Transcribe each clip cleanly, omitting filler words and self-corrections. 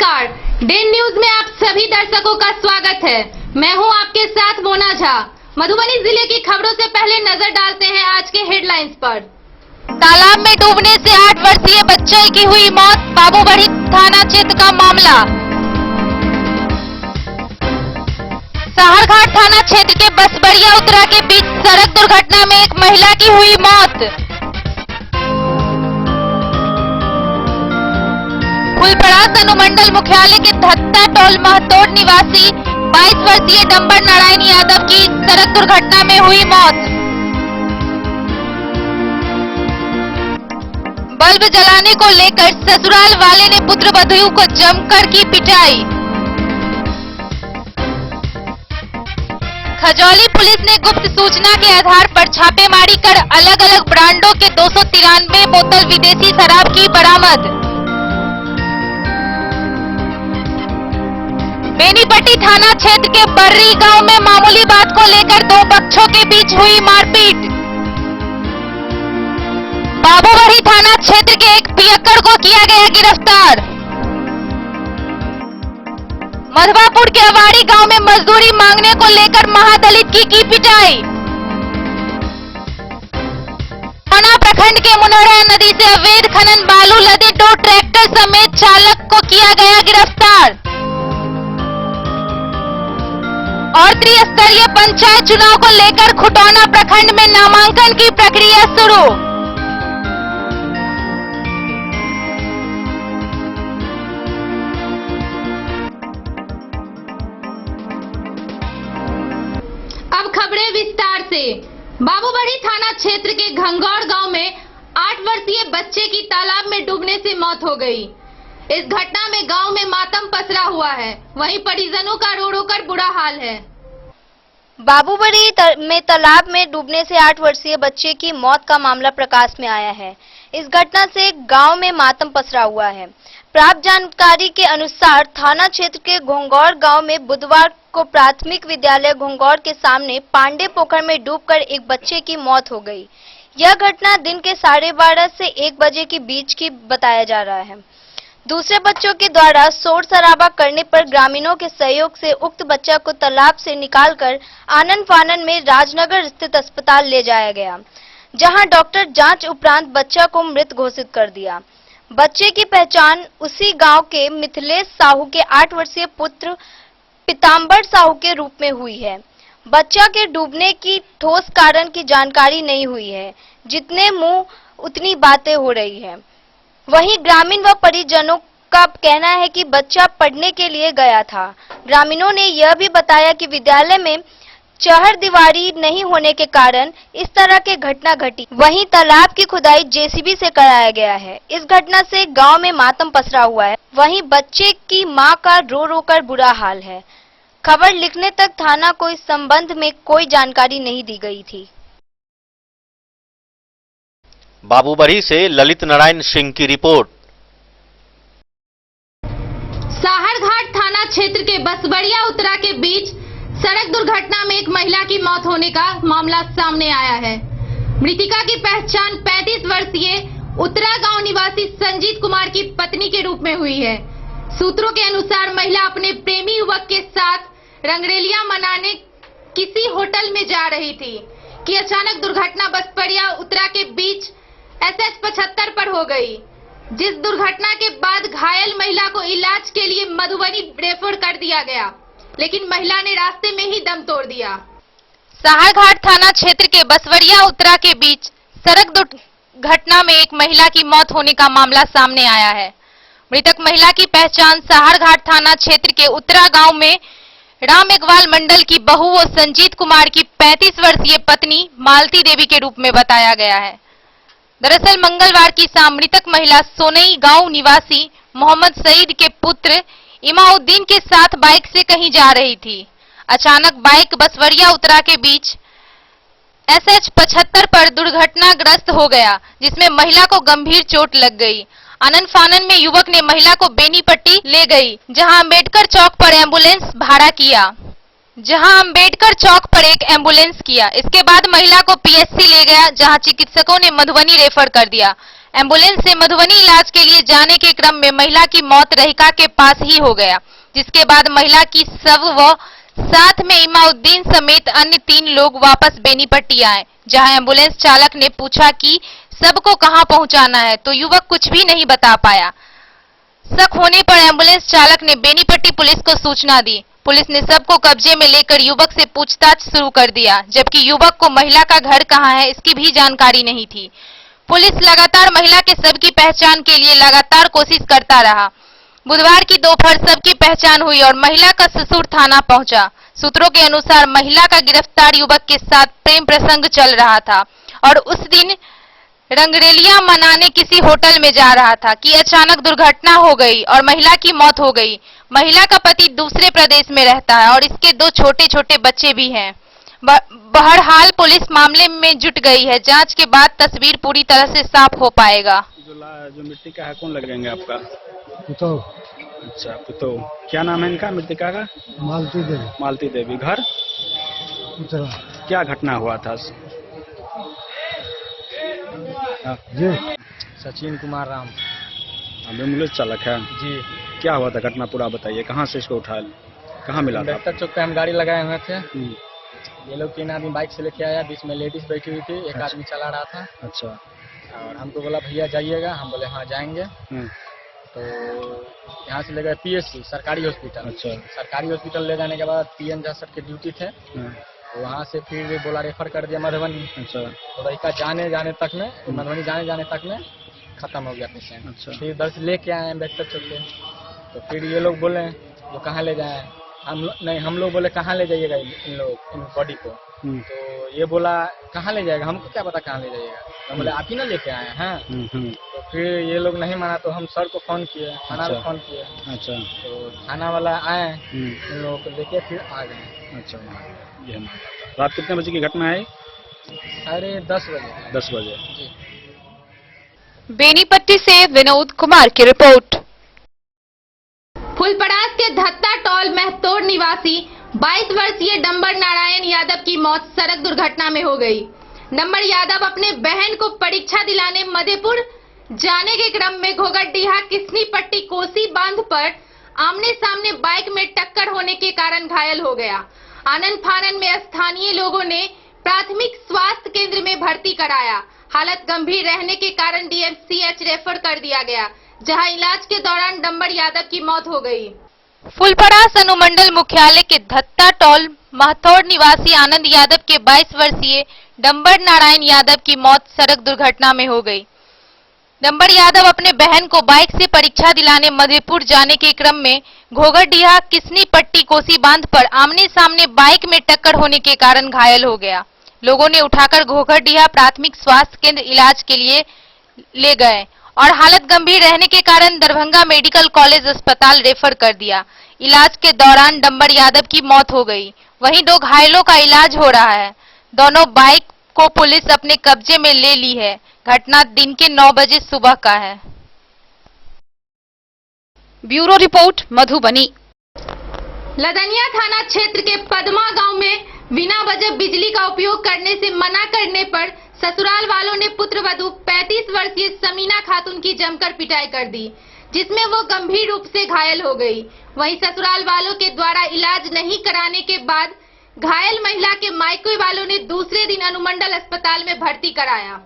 नमस्कार, Dane news में आप सभी दर्शकों का स्वागत है। मैं हूं आपके साथ मोना झा। मधुबनी जिले की खबरों से पहले नजर डालते हैं आज के हेडलाइंस पर। तालाब में डूबने से 8 वर्षीय बच्चे की हुई मौत, बाबूबढ़ी थाना क्षेत्र का मामला। साहरघाट थाना क्षेत्र के बसबड़िया उत्तरा के बीच सड़क दुर्घटना में एक महिला की हुई मौत। फुलपरास अनुमंडल मुख्यालय के धत्ता टोल महतोड़ निवासी 22 वर्षीय डंबर नारायण यादव की सड़क दुर्घटना में हुई मौत। बल्ब जलाने को लेकर ससुराल वाले ने पुत्र वधू को जमकर की पिटाई। खजौली पुलिस ने गुप्त सूचना के आधार पर छापेमारी कर अलग अलग ब्रांडों के 293 बोतल विदेशी शराब की बरामद। बेनीपट्टी थाना क्षेत्र के बर्री गांव में मामूली बात को लेकर 2 पक्षों के बीच हुई मारपीट। बाबूबढ़ी थाना क्षेत्र के एक पियक्कड़ को किया गया गिरफ्तार। मधवापुर के अवाड़ी गांव में मजदूरी मांगने को लेकर महादलित की पिटाई। पना प्रखंड के मुनहरा नदी से अवैध खनन बालू लदे 2 ट्रैक्टर समेत चालक को किया गया गिरफ्तार। और त्रिस्तरीय पंचायत चुनाव को लेकर खुटौना प्रखंड में नामांकन की प्रक्रिया शुरू। अब खबरें विस्तार से। बाबूबढ़ी थाना क्षेत्र के घंगौर गांव में 8 वर्षीय बच्चे की तालाब में डूबने से मौत हो गई। इस घटना में गांव में मातम पसरा हुआ है, वहीं परिजनों का रो रो कर बुरा हाल है। बाबूबढ़ी में तालाब में डूबने से 8 वर्षीय बच्चे की मौत का मामला प्रकाश में आया है। इस घटना से गांव में मातम पसरा हुआ है। प्राप्त जानकारी के अनुसार थाना क्षेत्र के घोंगौर गांव में बुधवार को प्राथमिक विद्यालय घोंगौर के सामने पांडे पोखर में डूबकर एक बच्चे की मौत हो गई। यह घटना दिन के 12:30 से 1 बजे के बीच की बताया जा रहा है। दूसरे बच्चों के द्वारा शोर शराबा करने पर ग्रामीणों के सहयोग से उक्त बच्चा को तालाब से निकालकर आनन फानन में राजनगर स्थित अस्पताल ले जाया गया, जहां डॉक्टर जांच उपरांत बच्चा को मृत घोषित कर दिया। बच्चे की पहचान उसी गांव के मिथिलेश साहू के 8 वर्षीय पुत्र पीताम्बर साहू के रूप में हुई है। बच्चा के डूबने की ठोस कारण की जानकारी नहीं हुई है, जितने मुंह उतनी बातें हो रही है। वहीं ग्रामीण व परिजनों का कहना है कि बच्चा पढ़ने के लिए गया था। ग्रामीणों ने यह भी बताया कि विद्यालय में चहरदीवारी नहीं होने के कारण इस तरह की घटना घटी। वहीं तालाब की खुदाई जेसीबी से कराया गया है। इस घटना से गांव में मातम पसरा हुआ है। वहीं बच्चे की मां का रो रो कर बुरा हाल है। खबर लिखने तक थाना को इस संबंध में कोई जानकारी नहीं दी गई थी। बाबूबढ़ी से ललित नारायण सिंह की रिपोर्ट। साहरघाट थाना क्षेत्र के बसबड़िया उत्तरा के बीच सड़क दुर्घटना में एक महिला की मौत होने का मामला सामने आया है। मृतिका की पहचान 35 वर्षीय उत्तरा गांव निवासी संजीत कुमार की पत्नी के रूप में हुई है। सूत्रों के अनुसार महिला अपने प्रेमी युवक के साथ रंगरेलिया मनाने किसी होटल में जा रही थी कि अचानक दुर्घटना बसबड़िया उत्तरा के बीच SH 75 पर हो गई, जिस दुर्घटना के बाद घायल महिला को इलाज के लिए मधुबनी रेफर कर दिया गया, लेकिन महिला ने रास्ते में ही दम तोड़ दिया। साहरघाट थाना क्षेत्र के बसवड़िया उत्तरा के बीच सड़क दुर्घटना में एक महिला की मौत होने का मामला सामने आया है। मृतक महिला की पहचान साहरघाट थाना क्षेत्र के उत्तरा गांव में राम एकवाल मंडल की बहू व संजीत कुमार की 35 वर्षीय पत्नी मालती देवी के रूप में बताया गया है। दरअसल मंगलवार की शाम मृतक महिला सोनई गांव निवासी मोहम्मद सईद के पुत्र इमाउद्दीन के साथ बाइक से कहीं जा रही थी। अचानक बाइक बसवड़िया उत्तरा के बीच SH 75 पर दुर्घटनाग्रस्त हो गया, जिसमें महिला को गंभीर चोट लग गई। आनन फानन में युवक ने महिला को बेनीपट्टी ले गई, जहां अंबेडकर चौक पर एक एम्बुलेंस किया। इसके बाद महिला को PSC ले गया, जहां चिकित्सकों ने मधुबनी रेफर कर दिया। एम्बुलेंस से मधुबनी इलाज के लिए जाने के क्रम में महिला की मौत रहिका के पास ही हो गया, जिसके बाद महिला की शव व साथ में इमाउद्दीन समेत अन्य 3 लोग वापस बेनीपट्टी आए, जहां एम्बुलेंस चालक ने पूछा कि सबको कहां पहुंचाना है, तो युवक कुछ भी नहीं बता पाया। शक होने पर एम्बुलेंस चालक ने बेनीपट्टी पुलिस को सूचना दी। पुलिस ने सबको कब्जे में लेकर युवक से पूछताछ शुरू कर दिया, जबकि युवक को महिला का घर कहां है इसकी भी जानकारी नहीं थी। पुलिस लगातार महिला के शव की पहचान के लिए लगातार कोशिश करता रहा। बुधवार की दोपहर शव की पहचान हुई और महिला का ससुर थाना पहुंचा। सूत्रों के अनुसार महिला का गिरफ्तार युवक के साथ प्रेम प्रसंग चल रहा था और उस दिन रंगरेलियां मनाने किसी होटल में जा रहा था कि अचानक दुर्घटना हो गई और महिला की मौत हो गई। महिला का पति दूसरे प्रदेश में रहता है और इसके 2 छोटे छोटे बच्चे भी हैं। बहरहाल पुलिस मामले में जुट गई है। जांच के बाद तस्वीर पूरी तरह से साफ हो पाएगा। जो मिट्टी का है कौन लगेंगे आपका? पुतो अच्छा, पुतो। क्या नाम है इनका मृतिका का? मालती देवी। मालती देवी। घर उतरा। क्या घटना हुआ था? जी सचिन कुमार राम। एम्बुलेंस चालक है जी। क्या हुआ था घटना पूरा बताइए। कहाँ से इसको उठाया, कहाँ मिला था? डॉक्टर चौक पे हम गाड़ी लगाए हुए थे। ये लोग 3 आदमी बाइक से लेके आया, बीच में लेडीज बैठी हुई थी, एक अच्छा। आदमी चला रहा था। अच्छा। और हमको बोला भैया जाइएगा, हम बोले हाँ जाएंगे। तो यहाँ से ले गए PSC सरकारी हॉस्पिटल। अच्छा। सरकारी हॉस्पिटल ले जाने के बाद PN सर के ड्यूटी थे, तो वहाँ से फिर बोला रेफर कर दिया मधुबनी। अच्छा। तो वही का जाने तक में मधुबनी जाने तक में खत्म हो गया पेशेंट। अच्छा। फिर इधर से लेके आए डॉक्टर चौक पे, तो फिर ये लोग बोले जो कहाँ ले जाए, हम लोग बोले कहाँ ले जाइएगा इन बॉडी को। तो ये बोला कहाँ ले जाएगा, हमको क्या पता कहाँ ले जाइएगा। हम बोले आप ही ना लेके आए हैं। तो फिर ये लोग नहीं माना, तो हम सर को फोन किए, थाना को फोन किए। अच्छा। तो थाना वाला आए, इन लोगों को लेके फिर आ गए। अच्छा। ये रात कितने बजे की घटना है? 10:30 बजे। 10 बजे। जी। बेनीपट्टी से विनोद कुमार की रिपोर्ट। फुलपरास के धत्ता टोल महतोड़ निवासी 22 वर्षीय डंबर नारायण यादव की मौत सड़क दुर्घटना में हो गई। डंबर यादव अपने बहन को परीक्षा दिलाने मधेपुर जाने के क्रम में घोघरडीहा किसनी पट्टी कोसी बांध पर आमने सामने बाइक में टक्कर होने के कारण घायल हो गया। आनन फानन में स्थानीय लोगों ने प्राथमिक स्वास्थ्य केंद्र में भर्ती कराया। हालत गंभीर रहने के कारण DMCH रेफर कर दिया गया, जहां इलाज के दौरान डंबर यादव की मौत हो गई। फुलपरास अनुमंडल मुख्यालय के धत्ता टोल महतोड़ निवासी आनंद यादव के 22 वर्षीय डंबर नारायण यादव की मौत सड़क दुर्घटना में हो गई। डंबर यादव अपने बहन को बाइक से परीक्षा दिलाने मधेपुर जाने के क्रम में घोघरडीहा किसनी पट्टी कोसी बांध पर आमने सामने बाइक में टक्कर होने के कारण घायल हो गया। लोगों ने उठाकर घोघरडीहा प्राथमिक स्वास्थ्य केंद्र इलाज के लिए ले गए और हालत गंभीर रहने के कारण दरभंगा मेडिकल कॉलेज अस्पताल रेफर कर दिया। इलाज के दौरान डंबर यादव की मौत हो गई। वहीं 2 घायलों का इलाज हो रहा है। दोनों बाइक को पुलिस अपने कब्जे में ले ली है। घटना दिन के 9 बजे सुबह का है। Bureau report Madhubani. लदनिया थाना क्षेत्र के पदमा गांव में बिना वजह बिजली का उपयोग करने से मना करने पर ससुराल वालों ने पुत्रवधू 35 वर्षीय समीना खातून की जमकर पिटाई कर दी, जिसमें वो गंभीर रूप से घायल हो गई। वहीं ससुराल वालों के द्वारा इलाज नहीं कराने के बाद घायल महिला के मायके वालों ने दूसरे दिन अनुमंडल अस्पताल में भर्ती कराया।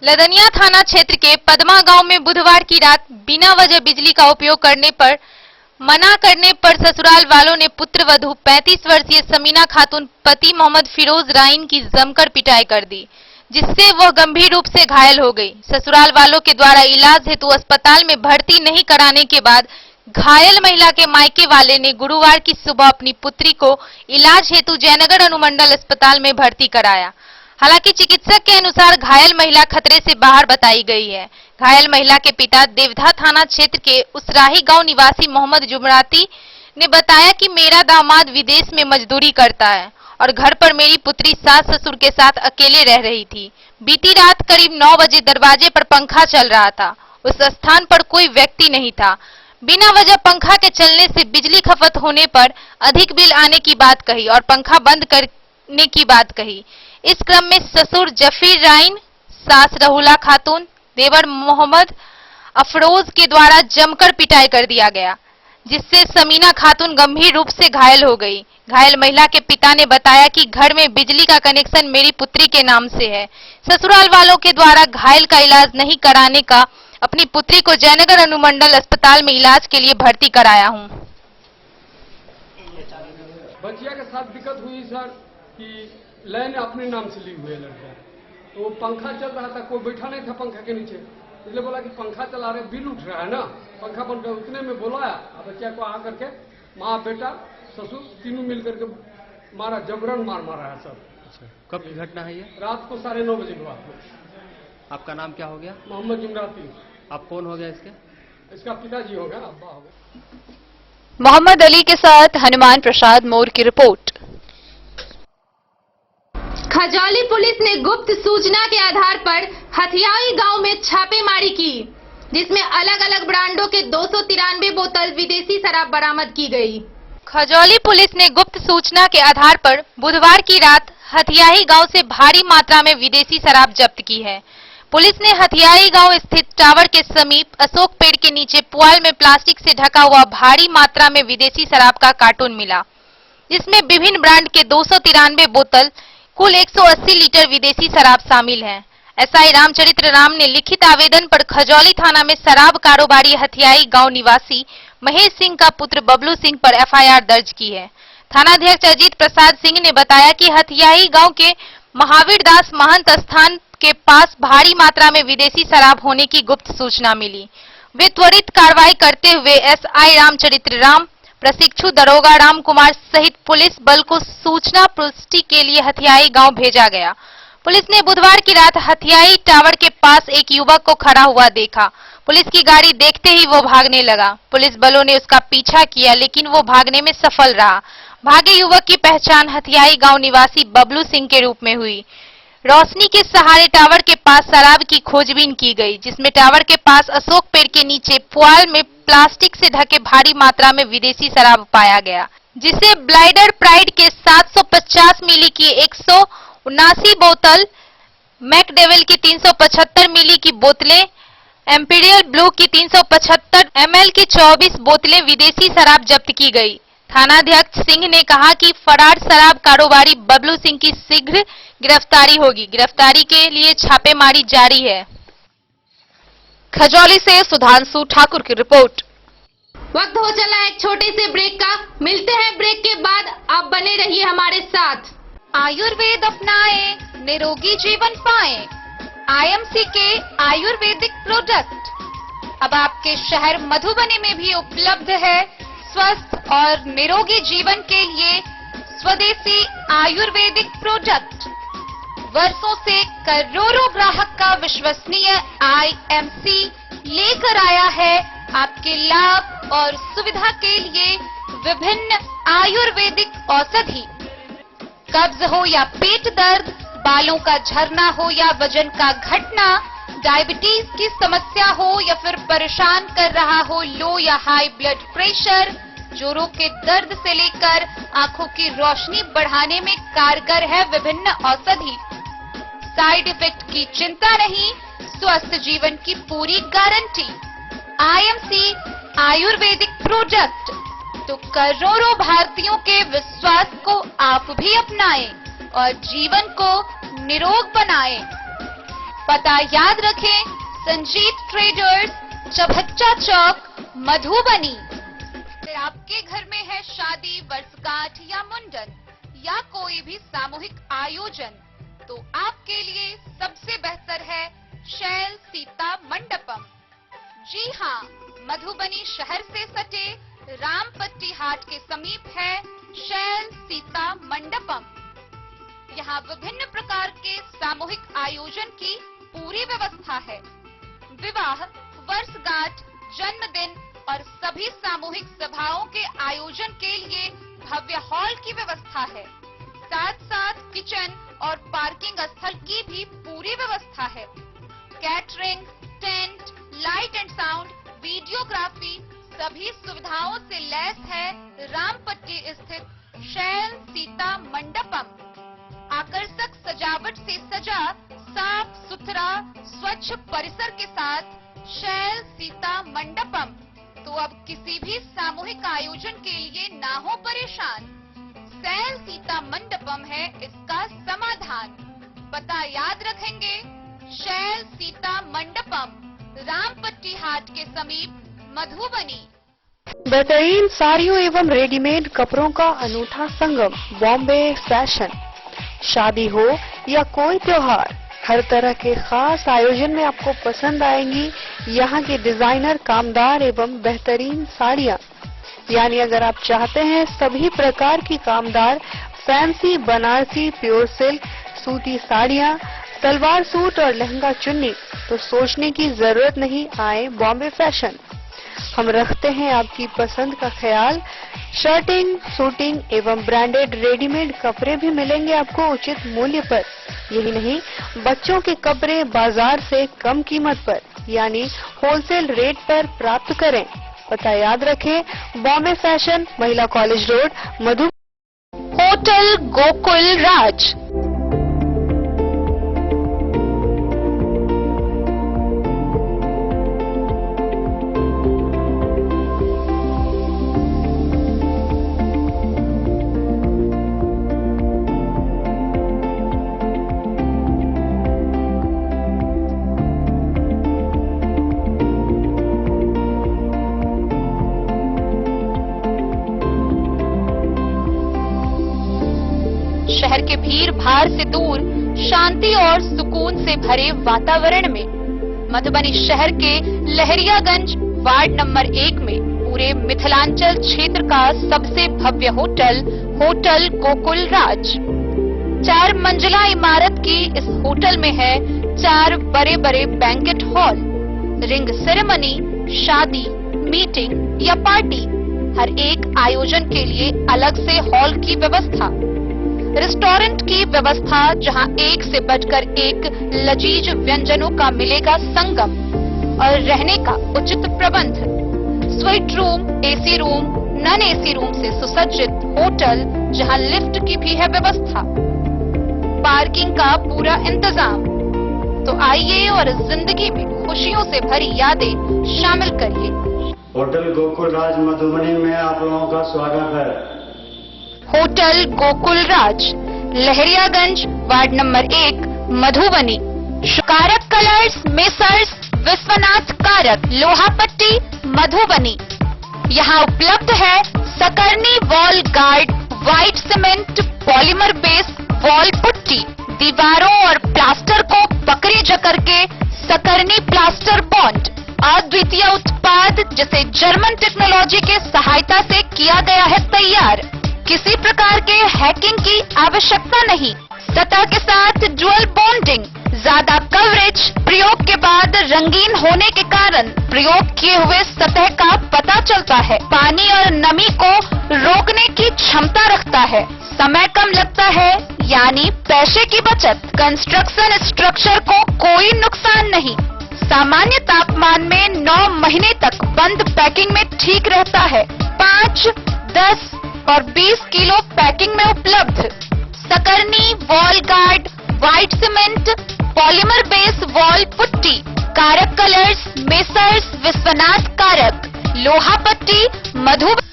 लदनिया थाना क्षेत्र के पदमा गांव में बुधवार की रात बिना वजह बिजली का उपयोग करने पर मना करने पर ससुराल वालों ने पुत्रवधू 35 वर्षीय समीना खातून पति मोहम्मद फिरोज राइन की जमकर पिटाई कर दी, जिससे वह गंभीर रूप से घायल हो गई। ससुराल वालों के द्वारा इलाज हेतु अस्पताल में भर्ती नहीं कराने के बाद घायल महिला के मायके वाले ने गुरुवार की सुबह अपनी पुत्री को इलाज हेतु जयनगर अनुमंडल अस्पताल में भर्ती कराया। हालांकि चिकित्सक के अनुसार घायल महिला खतरे से बाहर बताई गई है। घायल महिला के पिता देवधा थाना क्षेत्र के उसराही गांव निवासी मोहम्मद जुमराती ने बताया कि मेरा दामाद विदेश में मजदूरी करता है और घर पर मेरी पुत्री सास ससुर के साथ अकेले रह रही थी। बीती रात करीब 9 बजे दरवाजे पर पंखा चल रहा था। उस स्थान पर कोई व्यक्ति नहीं था। बिना वजह पंखा के चलने से बिजली खपत होने पर अधिक बिल आने की बात कही और पंखा बंद करने की बात कही। इस क्रम में ससुर जफीर राइन, सास रहुला खातून, देवर मोहम्मद अफरोज के द्वारा जमकर पिटाई कर दिया गया, जिससे समीना खातून गंभीर रूप से घायल हो गई। घायल महिला के पिता ने बताया कि घर में बिजली का कनेक्शन मेरी पुत्री के नाम से है। ससुराल वालों के द्वारा घायल का इलाज नहीं कराने का अपनी पुत्री को जयनगर अनुमंडल अस्पताल में इलाज के लिए भर्ती कराया हूं। बच्चिया के साथ दिक्कत हुई सर कि लाइन अपने नाम से ली हुई है लड़कियां, तो पंखा चल रहा था, कोई बैठा नहीं था पंखा के नीचे, इसलिए बोला कि पंखा चला रहे, बिल उठ रहा है ना, पंखा बंद कर। उतने में बुलाया, बच्चिया को आकर के माँ बेटा ससुर तीनों मिल करके मारा, जबरन मारा है सर। अच्छा, कब की घटना है ये? रात को 9:30 बजे के बाद। आपका नाम क्या हो गया? मोहम्मद जुमराती। आप कौन हो गया इसके? इसका पिताजी हो गया, अब्बा हो गया। मोहम्मद अली के साथ हनुमान प्रसाद मोर की रिपोर्ट। खजौली पुलिस ने गुप्त सूचना के आधार पर हथियाई गांव में छापेमारी की, जिसमें अलग अलग ब्रांडों के 293 बोतल विदेशी शराब बरामद की गई। खजौली पुलिस ने गुप्त सूचना के आधार पर बुधवार की रात हथियाई गांव से भारी मात्रा में विदेशी शराब जब्त की है। पुलिस ने हथियाई गांव स्थित टावर के समीप अशोक पेड़ के नीचे पुआल में प्लास्टिक से ढका हुआ भारी मात्रा में विदेशी शराब का कार्टून मिला, जिसमें विभिन्न ब्रांड के 293 बोतल कुल 180 लीटर विदेशी शराब शामिल है। एसआई रामचरित्र राम ने लिखित आवेदन पर खजौली थाना में शराब कारोबारी हथियाई गांव निवासी महेश सिंह का पुत्र बबलू सिंह पर एफआईआर दर्ज की है। थानाध्यक्ष अजीत प्रसाद सिंह ने बताया कि हथियाई गांव के महावीर दास महंत स्थान के पास भारी मात्रा में विदेशी शराब होने की गुप्त सूचना मिली। वे त्वरित कार्रवाई करते हुए एसआई रामचरित्र राम, प्रशिक्षु दरोगा राम कुमार सहित पुलिस बल को सूचना पुष्टि के लिए हथियाई गांव भेजा गया। पुलिस ने बुधवार की रात हथियाई टावर के पास एक युवक को खड़ा हुआ देखा। पुलिस की गाड़ी देखते ही वो भागने लगा। पुलिस बलों ने उसका पीछा किया, लेकिन वो भागने में सफल रहा। भागे युवक की पहचान हथियाई गांव निवासी बबलू सिंह के रूप में हुई। रोशनी के सहारे टावर के पास शराब की खोजबीन की गई, जिसमें टावर के पास अशोक पेड़ के नीचे पुआल में प्लास्टिक से ढके भारी मात्रा में विदेशी शराब पाया गया, जिसे ब्लाइडर प्राइड के 750 मिली की 179 बोतल, मैकडेविल की 375 मिली की बोतलें, एम्पीरियल ब्लू की 375 ml की 24 बोतलें विदेशी शराब जब्त की गई। थानाध्यक्ष सिंह ने कहा कि फरार शराब कारोबारी बबलू सिंह की शीघ्र गिरफ्तारी होगी। गिरफ्तारी के लिए छापेमारी जारी है। खजौली से सुधांशु ठाकुर की रिपोर्ट। वक्त हो चला एक छोटे से ब्रेक का, मिलते हैं ब्रेक के बाद। आप बने रहिए हमारे साथ। आयुर्वेद अपनाएं, निरोगी जीवन पाएं। आईएमसी के आयुर्वेदिक प्रोडक्ट अब आपके शहर मधुबनी में भी उपलब्ध है। स्वस्थ और निरोगी जीवन के लिए स्वदेशी आयुर्वेदिक प्रोडक्ट वर्षों से करोड़ों ग्राहक का विश्वसनीय आईएमसी लेकर आया है आपके लाभ और सुविधा के लिए विभिन्न आयुर्वेदिक औषधि। कब्ज हो या पेट दर्द, बालों का झरना हो या वजन का घटना, डायबिटीज की समस्या हो या फिर परेशान कर रहा हो लो या हाई ब्लड प्रेशर, जोड़ों के दर्द से लेकर आंखों की रोशनी बढ़ाने में कारगर है विभिन्न औषधि। साइड इफेक्ट की चिंता नहीं, स्वस्थ जीवन की पूरी गारंटी। आईएमसी आयुर्वेदिक प्रोडक्ट तो करोड़ों भारतीयों के विश्वास को आप भी अपनाएं और जीवन को निरोग बनाएं। पता याद रखें, संजीत ट्रेडर्स, चभच्चा चौक, मधुबनी। अगर आपके घर में है शादी, वर्षगांठ या मुंडन या कोई भी सामूहिक आयोजन, तो आपके लिए सबसे बेहतर है शैल सीता मंडपम। जी हाँ, मधुबनी शहर से सटे रामपट्टी हाट के समीप है शैल सीता मंडपम। यहाँ विभिन्न प्रकार के सामूहिक आयोजन की पूरी व्यवस्था है। विवाह, वर्षगांठ, जन्मदिन और सभी सामूहिक सभाओं के आयोजन के लिए भव्य हॉल की व्यवस्था है। साथ साथ किचन और पार्किंग स्थल की भी पूरी व्यवस्था है। Catering, tent, light and sound, videography सभी सुविधाओं से लैस है रामपट्टी स्थित शैल सीता मंडपम। आकर्षक सजावट से सजा साफ सुथरा स्वच्छ परिसर के साथ शैल सीता मंडपम, तो अब किसी भी सामूहिक आयोजन के लिए ना हो परेशान। शैल सीता मंडपम है इसका समाधान। पता याद रखेंगे, शैल सीता मंडपम, रामपट्टी हाट के समीप, मधुबनी। बेहतरीन साड़ियों एवं रेडीमेड कपड़ों का अनूठा संगम, बॉम्बे फैशन। शादी हो या कोई त्योहार, हर तरह के खास आयोजन में आपको पसंद आएंगी यहाँ की डिजाइनर, कामदार एवं बेहतरीन साड़ियाँ। यानी अगर आप चाहते हैं सभी प्रकार की कामदार, फैंसी बनारसी, प्योर सिल्क, सूती साड़ियाँ, सलवार सूट और लहंगा चुन्नी, तो सोचने की जरूरत नहीं, आए बॉम्बे फैशन। हम रखते हैं आपकी पसंद का ख्याल। शर्टिंग, सूटिंग एवं ब्रांडेड रेडीमेड कपड़े भी मिलेंगे आपको उचित मूल्य पर। यही नहीं, बच्चों के कपड़े बाजार से कम कीमत पर, यानी होलसेल रेट पर प्राप्त करें। पता याद रखें, बॉम्बे फैशन, महिला college road, Madhubani. Hotel Gokul Raj. शहर के भीड़ भाड़ से दूर, शांति और सुकून से भरे वातावरण में, मधुबनी शहर के लहरियागंज वार्ड नंबर 1 में पूरे मिथिलांचल क्षेत्र का सबसे भव्य होटल, होटल गोकुल राज। 4 मंजिला इमारत की इस होटल में है 4 बड़े बड़े बैंकेट हॉल, रिंग सेरेमनी, शादी, मीटिंग या पार्टी, हर एक आयोजन के लिए अलग से हॉल की व्यवस्था, रेस्टोरेंट की व्यवस्था जहां एक से बढ़कर एक लजीज व्यंजनों का मिलेगा संगम, और रहने का उचित प्रबंध, suite room, AC room, non AC room से सुसज्जित होटल जहां लिफ्ट की भी है व्यवस्था, पार्किंग का पूरा इंतजाम। तो आइए और जिंदगी में खुशियों से भरी यादें शामिल करिए। होटल गोकुल राज मधुबनी में आप लोगों का स्वागत है। होटल गोकुल राज, लहरियागंज वार्ड नंबर 1, मधुबनी। कारक कलर्स, मेसर्स विश्वनाथ कारक, लोहापट्टी, मधुबनी। यहाँ उपलब्ध है Sakarni wall guard, white cement polymer base wall putty, दीवारों और प्लास्टर को पकड़ी जकड़ के सकरनी प्लास्टर बॉन्ड, अद्वितीय उत्पाद जिसे जर्मन टेक्नोलॉजी के सहायता से किया गया है तैयार। किसी प्रकार के हैकिंग की आवश्यकता नहीं। सतह के साथ डुअल बॉन्डिंग, ज्यादा कवरेज, प्रयोग के बाद रंगीन होने के कारण प्रयोग किए हुए सतह का पता चलता है। पानी और नमी को रोकने की क्षमता रखता है। समय कम लगता है, यानी पैसे की बचत। कंस्ट्रक्शन स्ट्रक्चर को कोई नुकसान नहीं। सामान्य तापमान में 9 महीने तक बंद पैकिंग में ठीक रहता है। 5, 10 और 20 किलो पैकिंग में उपलब्ध। Sakarni wall guard, white cement polymer base wall putty, Karak colours, messrs Vishwanath Karak, Lohapatti, Madhubani.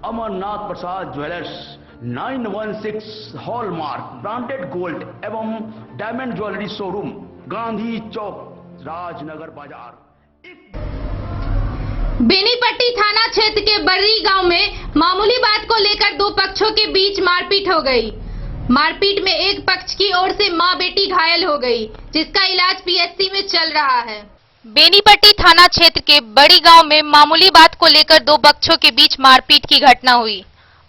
Amarnath Prasad jewellers 916 hallmark branded gold एवं diamond jewellery showroom, Gandhi Chowk, Rajnagar बाजार। बेनीपट्टी थाना क्षेत्र के बर्री गांव में मामूली बात को लेकर दो पक्षों के बीच मारपीट हो गई। मारपीट में एक पक्ष की ओर से मां बेटी घायल हो गई, जिसका इलाज पीएचसी में चल रहा है। बेनीपट्टी थाना क्षेत्र के बड़ी गांव में मामूली बात को लेकर दो पक्षों के बीच मारपीट की घटना हुई।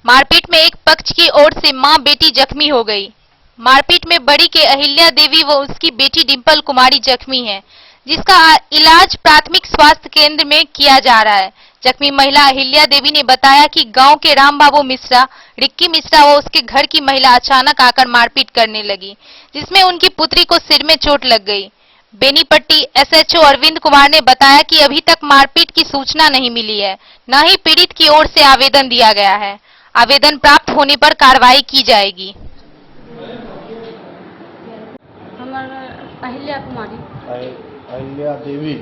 मारपीट में एक पक्ष की ओर से मां बेटी जख्मी हो गई। मारपीट में बड़ी के अहिल्या देवी व उसकी बेटी डिंपल कुमारी जख्मी है, जिसका इलाज प्राथमिक स्वास्थ्य केंद्र में किया जा रहा है। जख्मी महिला अहिल्या देवी ने बताया कि गांव के राम बाबू मिश्रा, रिक्की मिश्रा व उसके घर की महिला अचानक आकर मारपीट करने लगी, जिसमें उनकी पुत्री को सिर में चोट लग गई। बेनीपट्टी एसएचओ अरविंद कुमार ने बताया कि अभी तक मारपीट की सूचना नहीं मिली है, न ही पीड़ित की ओर से आवेदन दिया गया है। आवेदन प्राप्त होने पर कार्रवाई की जाएगी। अहिल्या कुमारी, अहिल्या देवी,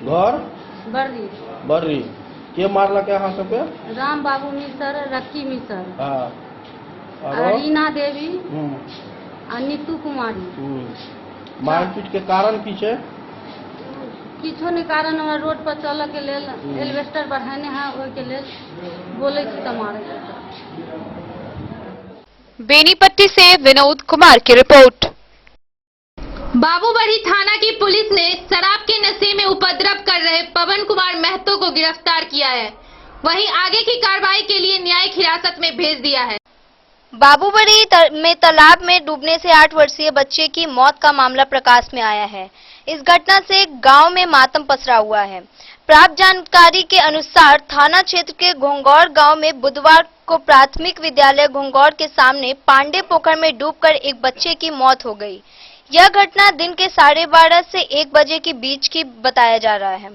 घर बर्री। के मारला क्या हाथ पे? राम बाबू मिसर, रक्की मिसर, हाँ, रीना देवी, नीतू कुमारी। मारपीट के कारण की छे? किछो ने कारण हमरा रोड पर चल के लेल एल्वेस्टर बढ़ाने है, ओइ के लेल बोले छी त मारे। बेनीपट्टी से विनोद कुमार की रिपोर्ट। बाबूबड़ी थाना की पुलिस ने शराब के नशे में उपद्रव कर रहे पवन कुमार महतो को गिरफ्तार किया है। वहीं आगे की कार्रवाई के लिए न्यायिक हिरासत में भेज दिया है। बाबूबड़ी में तालाब में डूबने से 8 वर्षीय बच्चे की मौत का मामला प्रकाश में आया है। इस घटना से गांव में मातम पसरा हुआ है। प्राप्त जानकारी के अनुसार थाना क्षेत्र के घोंगौर गांव में बुधवार को प्राथमिक विद्यालय घोंगौर के सामने पांडे पोखर में डूबकर एक बच्चे की मौत हो गई। यह घटना दिन के 12:30 से 1 बजे के बीच की बताया जा रहा है।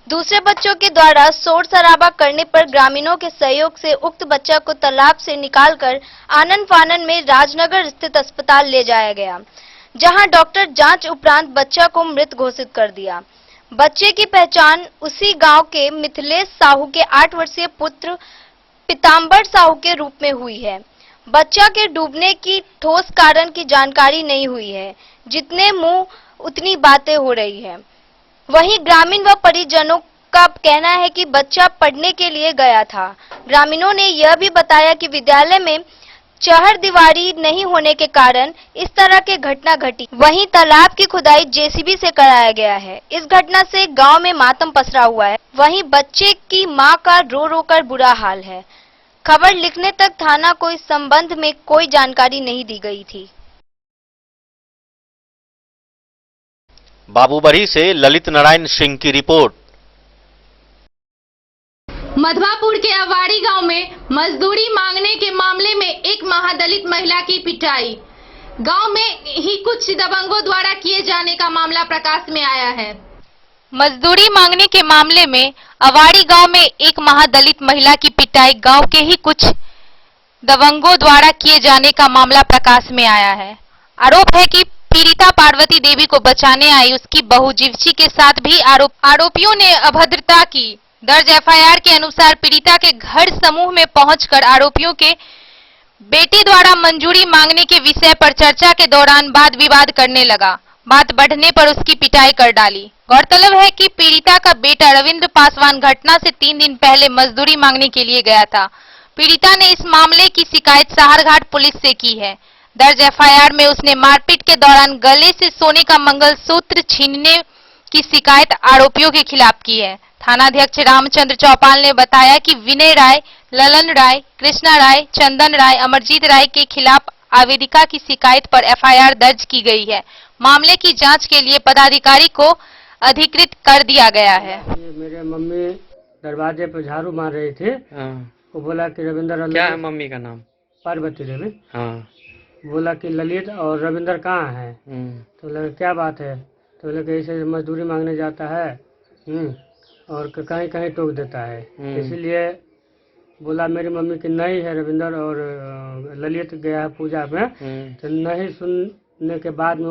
दूसरे बच्चों के द्वारा शोर शराबा करने पर ग्रामीणों के सहयोग से उक्त बच्चा को तालाब से निकालकर आनन फानन में राजनगर स्थित अस्पताल ले जाया गया, जहां डॉक्टर जांच उपरांत बच्चा को मृत घोषित कर दिया। बच्चे की पहचान उसी गांव के मिथिलेश साहू के 8 वर्षीय पुत्र पीताम्बर साहू के रूप में हुई है। बच्चा के डूबने की ठोस कारण की जानकारी नहीं हुई है, जितने मुंह उतनी बातें हो रही है। वहीं ग्रामीण व परिजनों का कहना है कि बच्चा पढ़ने के लिए गया था। ग्रामीणों ने यह भी बताया कि विद्यालय में चहर दीवारी नहीं होने के कारण इस तरह की घटना घटी। वहीं तालाब की खुदाई जेसीबी से कराया गया है। इस घटना से गांव में मातम पसरा हुआ है। वहीं बच्चे की मां का रो रो कर बुरा हाल है। खबर लिखने तक थाना को इस संबंध में कोई जानकारी नहीं दी गई थी। बाबूबड़ी से ललित नारायण सिंह की रिपोर्ट। मधवापुर के अवाड़ी गांव में मजदूरी मांगने के मामले में एक महादलित महिला की पिटाई। गांव में ही कुछ दबंगों द्वारा किए जाने का मामला प्रकाश में आया है। मजदूरी मांगने के मामले में अवाड़ी गांव में एक महादलित महिला की पिटाई गांव के ही कुछ दबंगों द्वारा किए जाने का मामला प्रकाश में आया है। आरोप है कि पीड़िता पार्वती देवी को बचाने आई उसकी बहू जीवची के साथ भी आरोपियों ने अभद्रता की। दर्ज एफआईआर के अनुसार पीड़िता के घर समूह में पहुंचकर आरोपियों के बेटे द्वारा मंजूरी मांगने के विषय पर चर्चा के दौरान वाद विवाद करने लगा। बात बढ़ने पर उसकी पिटाई कर डाली। गौरतलब है कि पीड़िता का बेटा रविंद्र पासवान घटना से 3 दिन पहले मजदूरी मांगने के लिए गया था। पीड़िता ने इस मामले की शिकायत सहारघाट पुलिस से की है। दर्ज एफआईआर में उसने मारपीट के दौरान गले से सोने का मंगलसूत्र छीनने की शिकायत आरोपियों के खिलाफ की है। थानाध्यक्ष रामचंद्र चौपाल ने बताया कि विनय राय, ललन राय, कृष्णा राय, चंदन राय, अमरजीत राय के खिलाफ आवेदिका की शिकायत पर एफआईआर दर्ज की गई है। मामले की जांच के लिए पदाधिकारी को अधिकृत कर दिया गया है। मेरे मम्मी दरवाजे पर झाड़ू मार रही थी। वो बोला कि रविंद्र, क्या है मम्मी का नाम? पार्वती देवी। हाँ। बोला कि ललित और रविंद्र कहाँ है? तो लगा क्या बात है? तो लगा ऐसे मजदूरी मांगने जाता है और कहीं कहीं टोक देता है। इसीलिए बोला मेरी मम्मी की नहीं है रविंद्र और ललित गया है पूजा में। तो नहीं सुनने के बाद में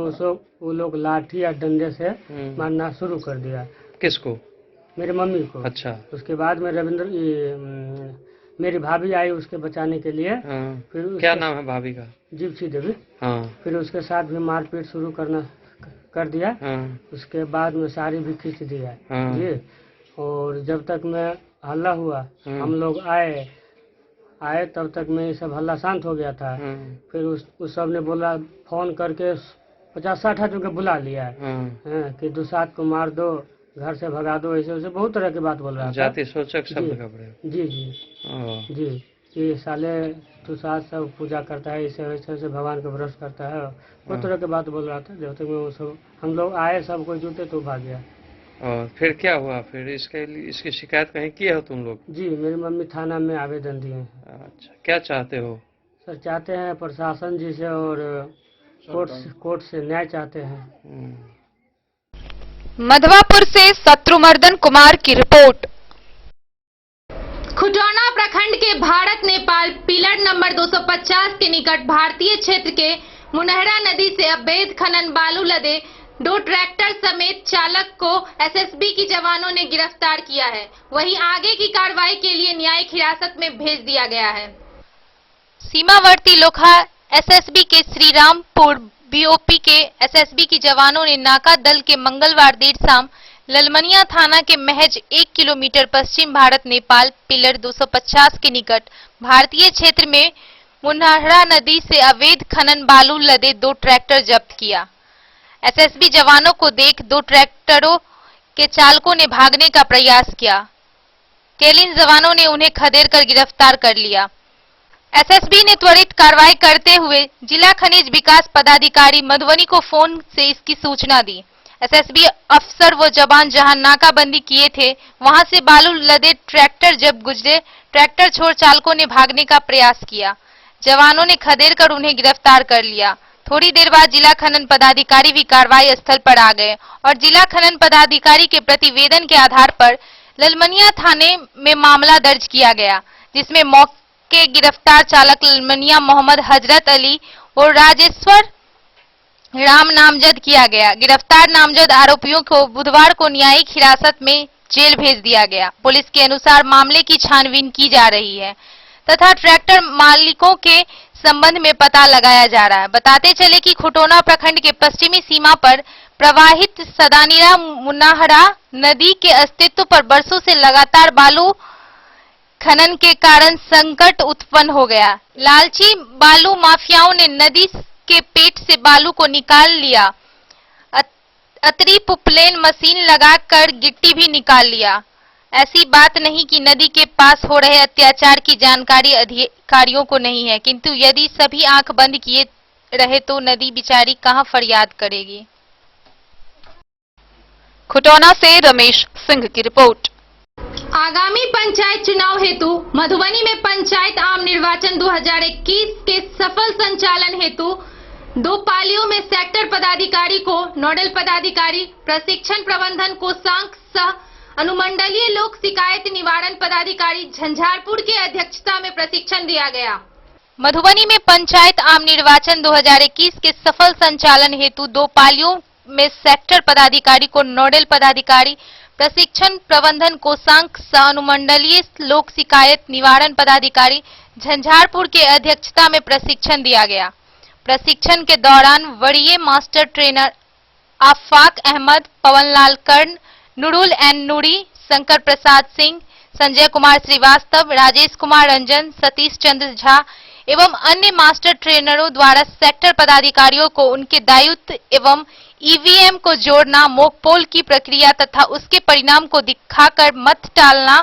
वो लोग लाठी या डंडे से मारना शुरू कर दिया। किसको? मेरी मम्मी को। अच्छा। उसके बाद में रविंद्र मेरी भाभी आई उसके बचाने के लिए। फिर क्या नाम है भाभी का? जिप्सी देवी। हाँ। फिर उसके साथ भी मारपीट शुरू कर दिया। उसके बाद में साड़ी भी खींच दिया जी। और जब तक मैं हल्ला हुआ हम लोग आए तब तक में ये सब हल्ला शांत हो गया था। फिर उस सब ने बोला फोन करके 50-60 आदमी को बुला लिया कि दुसाद को मार दो, घर से भगा दो, ऐसे वैसे बहुत तरह की बात बोल रहा था। जाति सूचक शब्द का प्रयोग। जी जी जी, ये साले दुसाद सब पूजा करता है, इसे वैसे भगवान को भरोसा करता है, बहुत तरह की बात बोल रहा था। जब तक वो सब हम लोग आए सब कोई जुटे तो भाग गया। और फिर क्या हुआ? फिर इसकी शिकायत कहीं की हो तुम लोग? जी मेरी मम्मी थाना में आवेदन दिए हैं। अच्छा, क्या चाहते हो? सर चाहते हैं प्रशासन जी से और कोर्ट से न्याय चाहते हैं। मधवापुर से शत्रुमर्दन कुमार की रिपोर्ट। खुटौना प्रखंड के भारत नेपाल पिलर नंबर 250 के निकट भारतीय क्षेत्र के मुनहरा नदी से अवैध खनन बालू लदे 2 ट्रैक्टर समेत चालक को एसएसबी की जवानों ने गिरफ्तार किया है। वहीं आगे की कार्रवाई के लिए न्यायिक हिरासत में भेज दिया गया है। सीमावर्ती लोखा एसएसबी के श्रीरामपुर बीओपी के एसएसबी की जवानों ने नाका दल के मंगलवार देर शाम ललमनिया थाना के महज 1 किलोमीटर पश्चिम भारत नेपाल पिलर 250 के निकट भारतीय क्षेत्र में मुनहरा नदी से अवैध खनन बालू लदे 2 ट्रैक्टर जब्त किया। एसएसबी जवानों को देख 2 ट्रैक्टरों के चालकों ने भागने का प्रयास किया। केलिन जवानों ने उन्हें खदेड़ कर गिरफ्तार कर लिया। एसएसबी ने त्वरित कार्रवाई करते हुए जिला खनिज विकास पदाधिकारी मधुबनी को फोन से इसकी सूचना दी। एसएसबी अफसर व जवान जहां नाकाबंदी किए थे वहां से बालू लदे ट्रैक्टर जब गुजरे, ट्रैक्टर छोड़ चालकों ने भागने का प्रयास किया। जवानों ने खदेड़ कर उन्हें गिरफ्तार कर लिया। थोड़ी देर बाद जिला खनन पदाधिकारी भी कार्रवाई स्थल पर आ गए और जिला खनन पदाधिकारी के प्रतिवेदन के आधार पर ललमनिया थाने में मामला दर्ज किया गया, जिसमें मौके गिरफ्तार चालक ललमनिया मोहम्मद हजरत अली और राजेश्वर राम नामजद किया गया। गिरफ्तार नामजद आरोपियों को बुधवार को न्यायिक हिरासत में जेल भेज दिया गया। पुलिस के अनुसार मामले की छानबीन की जा रही है तथा ट्रैक्टर मालिकों के संबंध में पता लगाया जा रहा है। बताते चले कि खुटौना प्रखंड के पश्चिमी सीमा पर प्रवाहित सदानीरा मुनहरा नदी के अस्तित्व पर बरसों से लगातार बालू खनन के कारण संकट उत्पन्न हो गया। लालची बालू माफियाओं ने नदी के पेट से बालू को निकाल लिया। अतरी पुपलेन मशीन लगाकर गिट्टी भी निकाल लिया। ऐसी बात नहीं कि नदी के पास हो रहे अत्याचार की जानकारी अधिकारियों को नहीं है, किंतु यदि सभी आंख बंद किए रहे तो नदी बेचारी कहां फरियाद करेगी। खुटौना से रमेश सिंह की रिपोर्ट। आगामी पंचायत चुनाव हेतु मधुबनी में पंचायत आम निर्वाचन 2021 के सफल संचालन हेतु 2 पालियों में सेक्टर पदाधिकारी को नोडल पदाधिकारी, प्रशिक्षण प्रबंधन कोषांक सह अनुमंडलीय लोक शिकायत निवारण पदाधिकारी झंझारपुर के अध्यक्षता में प्रशिक्षण दिया गया। मधुबनी में पंचायत आम निर्वाचन 2021 के सफल संचालन हेतु 2 पालियों में सेक्टर पदाधिकारी को नोडल पदाधिकारी, प्रशिक्षण प्रबंधन कोषांक सह अनुमंडलीय लोक शिकायत निवारण पदाधिकारी झंझारपुर के अध्यक्षता में प्रशिक्षण दिया गया। प्रशिक्षण के दौरान वरीय मास्टर ट्रेनर आफाक अहमद, पवनलाल कर्ण, नुरुल एन नूरी, शंकर प्रसाद सिंह, संजय कुमार श्रीवास्तव, राजेश कुमार रंजन, सतीश चंद्र झा एवं अन्य मास्टर ट्रेनरों द्वारा सेक्टर पदाधिकारियों को उनके दायित्व एवं ईवीएम को जोड़ना, मॉक पोल की प्रक्रिया तथा उसके परिणाम को दिखाकर मत डालना,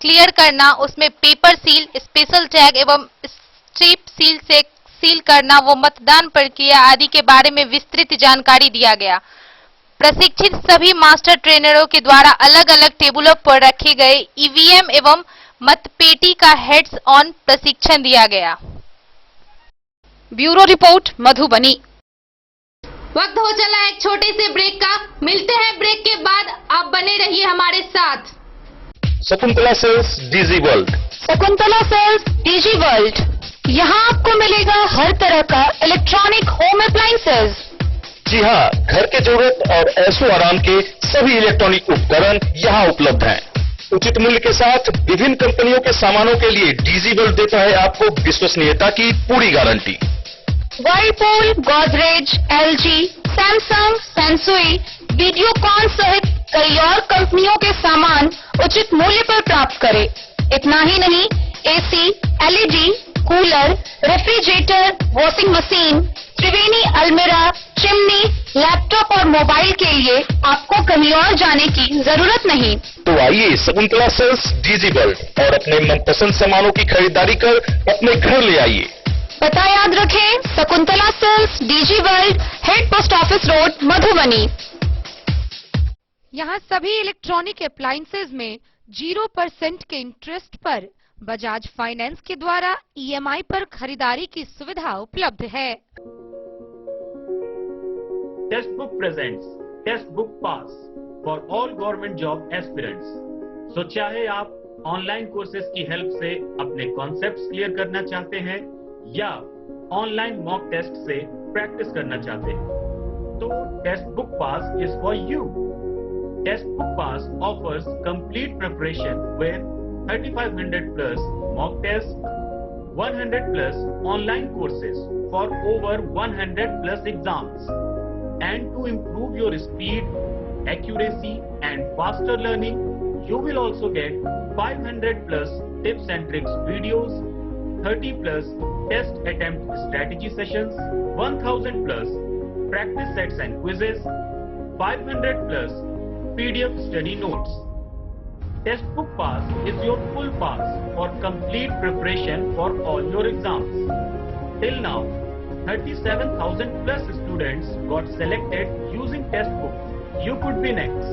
क्लियर करना, उसमें पेपर सील, स्पेशल टैग एवं स्ट्रिप सील से सील करना व मतदान प्रक्रिया आदि के बारे में विस्तृत जानकारी दिया गया। प्रशिक्षित सभी मास्टर ट्रेनरों के द्वारा अलग अलग टेबलों पर रखे गए ईवीएम एवं मतपेटी का हेड्स ऑन प्रशिक्षण दिया गया। Bureau report Madhubani. वक्त हो चला एक छोटे से ब्रेक का। मिलते हैं ब्रेक के बाद, आप बने रहिए हमारे साथ। Shakuntala sales digi world. Shakuntala sales digi world, यहाँ आपको मिलेगा हर तरह का इलेक्ट्रॉनिक होम अप्लायंसेज। जी हाँ, घर के जरूरत और ऐशो आराम के सभी इलेक्ट्रॉनिक उपकरण यहाँ उपलब्ध हैं। उचित मूल्य के साथ विभिन्न कंपनियों के सामानों के लिए डीजी वर्ल्ड देता है आपको विश्वसनीयता की पूरी guarantee. Whirlpool, Godrej, LG, Samsung, Sansui, Videocon सहित कई और कंपनियों के सामान उचित मूल्य पर प्राप्त करें। इतना ही नहीं, AC, LED, cooler, refrigerator, washing machine, Triveni अलमीरा, चिमनी, लैपटॉप और मोबाइल के लिए आपको कहीं और जाने की जरूरत नहीं। तो आइए शकुंतला सेल्स डीजी वर्ल्ड और अपने मनपसंद सामानों की खरीदारी कर अपने घर ले आइए। पता याद रखें, Shakuntala sales digi world, head post office road, Madhubani. यहाँ सभी इलेक्ट्रॉनिक अप्लायंसेज में 0% के इंटरेस्ट पर बजाज फाइनेंस के द्वारा ईएमआई पर खरीदारी की सुविधा उपलब्ध है। Test book presents test book pass for all government job aspirants. So चाहे आप ऑनलाइन कोर्सेज की हेल्प से अपने कॉन्सेप्ट्स क्लियर करना चाहते हैं या ऑनलाइन मॉक टेस्ट से प्रैक्टिस करना चाहते हैं, तो test book pass is for you. Test book pass offers complete preparation with 3500 plus mock tests, 100 plus online courses for over 100 plus exams. And to improve your speed, accuracy and faster learning, you will also get 500 plus tips and tricks videos, 30 plus test attempt strategy sessions, 1000 plus practice sets and quizzes, 500 plus PDF study notes. Test book pass is your full pass for complete preparation for all your exams. Till now, 37,000 plus students got selected using test book. You could be next.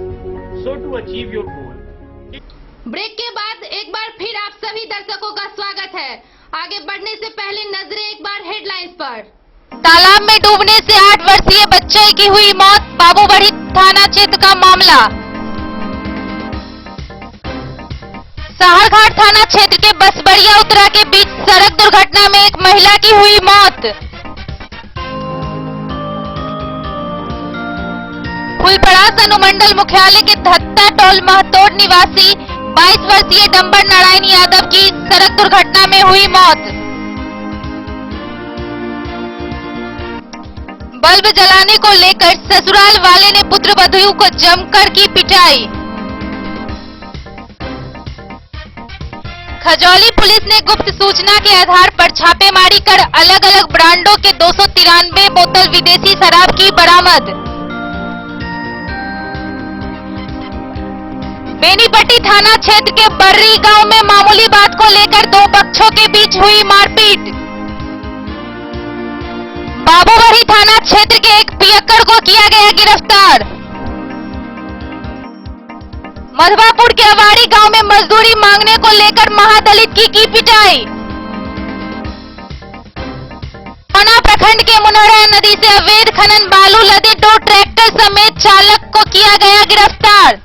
So to achieve your goal. Break के बाद एक बार फिर आप सभी दर्शकों का स्वागत है। आगे बढ़ने से पहले नजरें एक बार हेडलाइंस पर। तालाब में डूबने से 8 वर्षीय बच्चे की हुई मौत, बाबूबड़ी थाना क्षेत्र का मामला। साहरघाट थाना क्षेत्र के बसबड़िया उत्तरा के बीच सड़क दुर्घटना में एक महिला की हुई मौत। फुलपड़ास अनुमंडल मुख्यालय के धत्ता टोल महतोड़ निवासी 22 वर्षीय डंबर नारायण यादव की सड़क दुर्घटना में हुई मौत। बल्ब जलाने को लेकर ससुराल वाले ने पुत्रवधू को जमकर की पिटाई। खजौली पुलिस ने गुप्त सूचना के आधार पर छापेमारी कर अलग अलग ब्रांडों के 293 बोतल विदेशी शराब की बरामद। बेनीपट्टी थाना क्षेत्र के बर्री गांव में मामूली बात को लेकर 2 पक्षों के बीच हुई मारपीट। बाबूबड़ी थाना क्षेत्र के एक पियक्कड़ को किया गया गिरफ्तार। मधवापुर के अवाड़ी गांव में मजदूरी मांगने को लेकर महादलित की पिटाई। पौना प्रखंड के मुनहरा नदी से अवैध खनन बालू लदे 2 ट्रैक्टर समेत चालक को किया गया गिरफ्तार।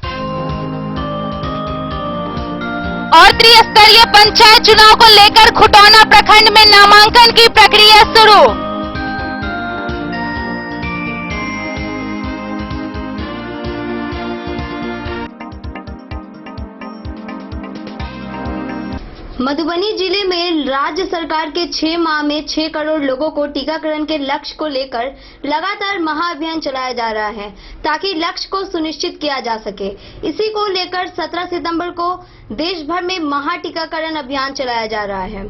और त्रिस्तरीय पंचायत चुनाव को लेकर खुटौना प्रखंड में नामांकन की प्रक्रिया शुरू। मधुबनी जिले में राज्य सरकार के 6 माह में 6 करोड़ लोगों को टीकाकरण के लक्ष्य को लेकर लगातार महाअभियान चलाया जा रहा है ताकि लक्ष्य को सुनिश्चित किया जा सके। इसी को लेकर 17 सितंबर को देश भर में महा टीकाकरण अभियान चलाया जा रहा है।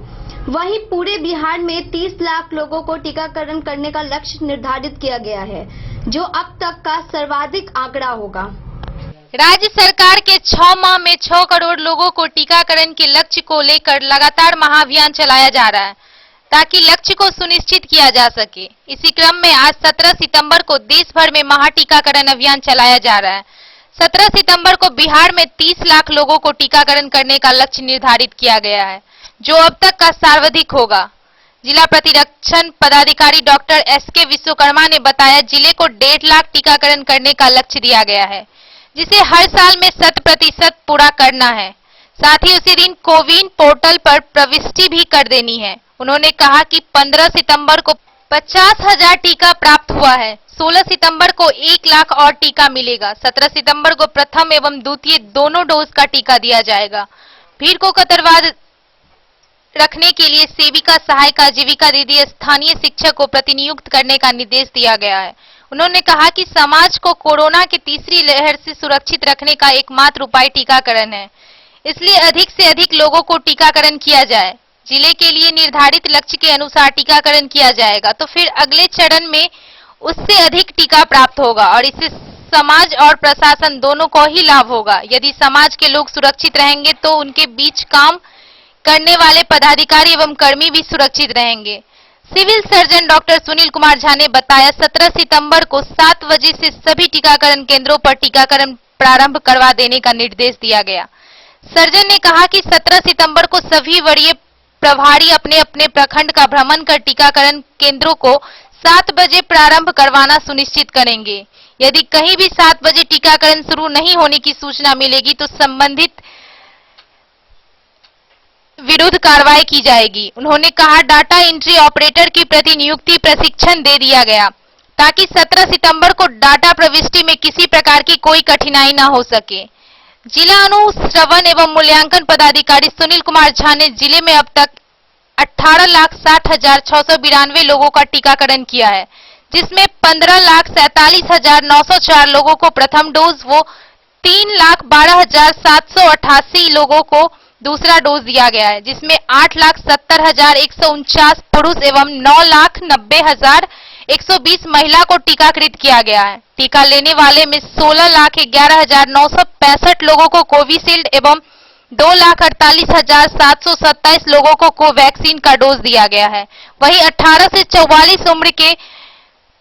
वहीं पूरे बिहार में 30 लाख लोगों को टीकाकरण करने का लक्ष्य निर्धारित किया गया है, जो अब तक का सर्वाधिक आंकड़ा होगा। राज्य सरकार के 6 माह में 6 करोड़ लोगों को टीकाकरण के लक्ष्य को लेकर लगातार महाअभियान चलाया जा रहा है ताकि लक्ष्य को सुनिश्चित किया जा सके। इसी क्रम में आज 17 सितंबर को देश भर में महा टीकाकरण अभियान चलाया जा रहा है। 17 सितंबर को बिहार में 30 लाख लोगों को टीकाकरण करने का लक्ष्य निर्धारित किया गया है, जो अब तक का सर्वाधिक होगा। जिला प्रतिरक्षण पदाधिकारी डॉक्टर SK विश्वकर्मा ने बताया, जिले को 1.5 लाख टीकाकरण करने का लक्ष्य दिया गया है, जिसे हर साल में 100% पूरा करना है। साथ ही उसी दिन कोविन पोर्टल पर प्रविष्टि भी कर देनी है। उन्होंने कहा कि 15 सितंबर को 50,000 टीका प्राप्त हुआ है। 16 सितंबर को 1 लाख और टीका मिलेगा। 17 सितंबर को प्रथम एवं द्वितीय दोनों डोज का टीका दिया जाएगा। भीड़ को कतरवाद रखने के लिए सेविका, सहायिका, जीविका दीदी, स्थानीय शिक्षक को प्रतिनियुक्त करने का निर्देश दिया गया है। उन्होंने कहा कि समाज को कोरोना की तीसरी लहर से सुरक्षित रखने का एकमात्र उपाय टीकाकरण है, इसलिए अधिक से अधिक लोगों को टीकाकरण किया जाए। जिले के लिए निर्धारित लक्ष्य के अनुसार टीकाकरण किया जाएगा तो फिर अगले चरण में उससे अधिक टीका प्राप्त होगा और इससे समाज और प्रशासन दोनों को ही लाभ होगा। यदि समाज के लोग सुरक्षित रहेंगे तो उनके बीच काम करने वाले पदाधिकारी एवं कर्मी भी सुरक्षित रहेंगे। Civil surgeon doctor Sunil Kumar Jha ने बताया 17 सितंबर को 7 बजे से सभी टीकाकरण केंद्रों पर टीकाकरण प्रारंभ करवा देने का निर्देश दिया गया। सर्जन ने कहा कि 17 सितंबर को सभी वरीय प्रभारी अपने अपने प्रखंड का भ्रमण कर टीकाकरण केंद्रों को 7 बजे प्रारंभ करवाना सुनिश्चित करेंगे। यदि कहीं भी 7 बजे टीकाकरण शुरू नहीं होने की सूचना मिलेगी तो संबंधित विरुद्ध कार्रवाई की जाएगी। उन्होंने कहा डाटा एंट्री ऑपरेटर की प्रतिनियुक्ति प्रशिक्षण दे दिया गया ताकि 17 सितंबर को डाटा प्रविष्टि में किसी प्रकार की कोई कठिनाई न हो सके। जिला अनुश्रवण एवं मूल्यांकन पदाधिकारी सुनील कुमार झा ने जिले में अब तक 18,60,692 लोगों का टीकाकरण किया है, जिसमें 15,47,904 लोगों को प्रथम डोज व 3,12,788 लोगों को दूसरा डोज दिया गया है, जिसमें 8,70,149 पुरुष एवं 9,90,120 महिला को टीकाकृत किया गया है। टीका लेने वाले में 16,11,965 लोगों को कोविशील्ड एवं 2,48,727 लोगों को कोवैक्सीन का डोज दिया गया है। वहीं 18 से 44 उम्र के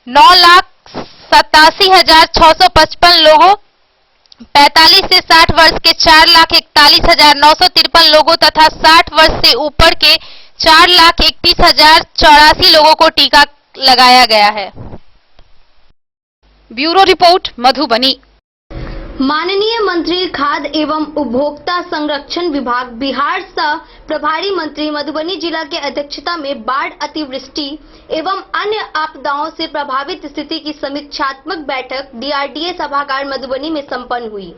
9,87,655 लोगों, 45 से 60 वर्ष के 4,41,953 लोगों तथा 60 वर्ष से ऊपर के 4,31,084 लोगों को टीका लगाया गया है। Bureau report Madhubani. माननीय मंत्री खाद्य एवं उपभोक्ता संरक्षण विभाग बिहार सह प्रभारी मंत्री मधुबनी जिला के अध्यक्षता में बाढ़, अतिवृष्टि एवं अन्य आपदाओं से प्रभावित स्थिति की समीक्षात्मक बैठक DRDA सभागार मधुबनी में संपन्न हुई।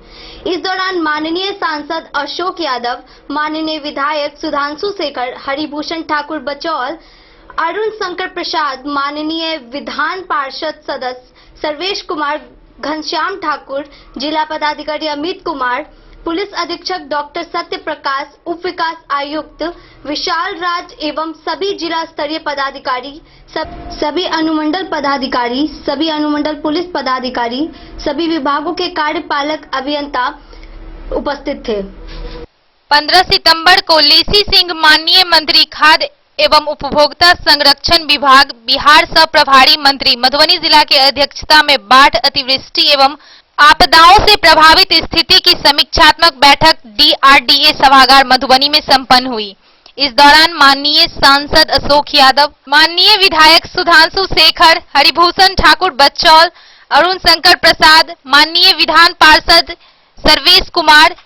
इस दौरान माननीय सांसद अशोक यादव, माननीय विधायक सुधांशु शेखर, हरिभूषण ठाकुर बचौल, अरुण शंकर प्रसाद, माननीय विधान पार्षद सदस्य सर्वेश कुमार, घनश्याम ठाकुर, जिला पदाधिकारी अमित कुमार, पुलिस अधीक्षक डॉक्टर सत्य प्रकाश, उप विकास आयुक्त विशाल राज एवं सभी जिला स्तरीय पदाधिकारी, सभी अनुमंडल पदाधिकारी, सभी अनुमंडल पुलिस पदाधिकारी, सभी विभागों के कार्यपालक अभियंता उपस्थित थे। 15 सितंबर को लेसी सिंह माननीय मंत्री खाद्य एवं उपभोक्ता संरक्षण विभाग बिहार सह प्रभारी मंत्री मधुबनी जिला के अध्यक्षता में बाढ़, अतिवृष्टि एवं आपदाओं से प्रभावित स्थिति की समीक्षात्मक बैठक DRDA सभागार मधुबनी में संपन्न हुई। इस दौरान माननीय सांसद अशोक यादव, माननीय विधायक सुधांशु शेखर, हरिभूषण ठाकुर बचौल, अरुण शंकर प्रसाद, माननीय विधान पार्षद सर्वेश कुमार,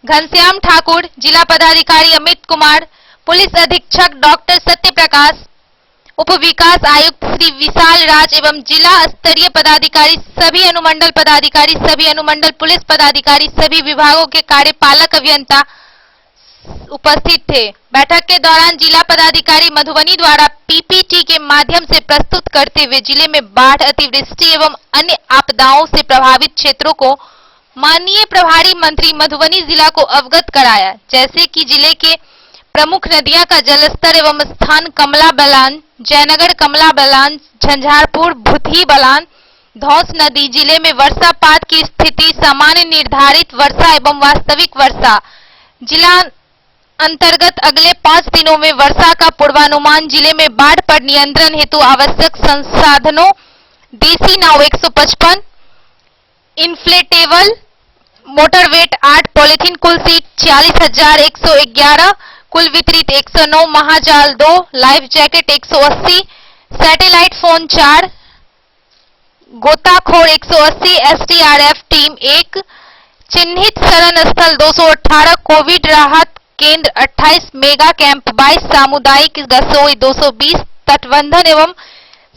घनश्याम ठाकुर, जिला पदाधिकारी अमित कुमार, पुलिस अधीक्षक डॉक्टर सत्य प्रकाश, उप विकास आयुक्त श्री विशाल राज एवं जिला स्तरीय पदाधिकारी, सभी अनुमंडल पदाधिकारी, सभी अनुमंडल पुलिस पदाधिकारी, सभी विभागों के कार्यपालक अभियंता उपस्थित थे। बैठक के दौरान जिला पदाधिकारी मधुबनी द्वारा PPT के माध्यम से प्रस्तुत करते हुए जिले में बाढ़, अतिवृष्टि एवं अन्य आपदाओं से प्रभावित क्षेत्रों को माननीय प्रभारी मंत्री मधुबनी जिला को अवगत कराया, जैसे कि जिले के प्रमुख नदियां का जलस्तर एवं स्थान कमला बलान, जयनगर कमला बलान, झंझारपुर, भूतही बलान, धौस नदी। जिले में वर्षापात की स्थिति सामान्य निर्धारित वर्षा एवं वास्तविक वर्षा। जिला अंतर्गत अगले 5 दिनों में वर्षा का पूर्वानुमान। जिले में बाढ़ पर नियंत्रण हेतु आवश्यक संसाधनों देसी नाव 155, इन्फ्लेटेबल मोटर वेट 8, पॉलिथीन कुल सीट 40,111, कुल वितरित 109, महाजाल 2, लाइफ जैकेट 180, सैटेलाइट फोन 4, गोताखोर 180, SDRF टीम 1, चिन्हित शरण स्थल 218, कोविड राहत केंद्र 28, मेगा कैंप 22, सामुदायिक रसोई 220, तटबंधन एवं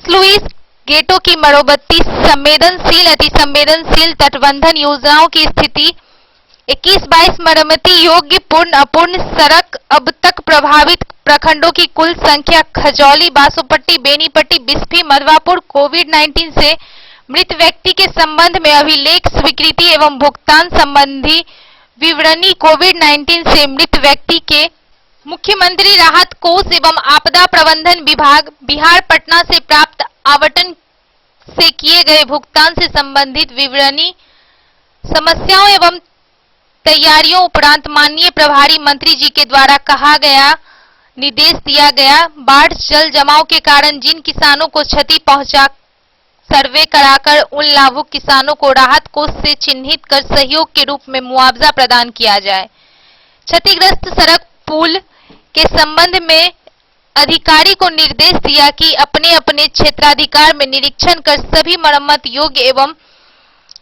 सेंट लुइस गेटों की मरम्मती, संवेदनशील अति संवेदनशील तटबंधन योजनाओं की स्थिति, 21-22 मरम्मती योग्य पूर्ण अपूर्ण सड़क, अब तक प्रभावित प्रखंडों की कुल संख्या, खजौली, बासोपट्टी, बेनीपट्टी, बिस्फी, मधवापुर, कोविड-19 से मृत व्यक्ति के संबंध में अभिलेख स्वीकृति एवं भुगतान संबंधी विवरणी, कोविड-19 से मृत व्यक्ति के मुख्यमंत्री राहत कोष एवं आपदा प्रबंधन विभाग बिहार पटना से प्राप्त आवंटन से किए गए भुगतान से संबंधित विवरणी, समस्याओं एवं तैयारियों उपरांत माननीय प्रभारी मंत्री जी के द्वारा कहा गया निर्देश दिया गया, बाढ़ जल जमाव के कारण जिन किसानों को क्षति पहुंचा, सर्वे कराकर उन लाभुक किसानों को राहत कोष से चिन्हित कर सहयोग के रूप में मुआवजा प्रदान किया जाए। क्षतिग्रस्त सड़क पुल के संबंध में अधिकारी को निर्देश दिया कि अपने अपने क्षेत्राधिकार में निरीक्षण कर सभी मरम्मत योग्य एवं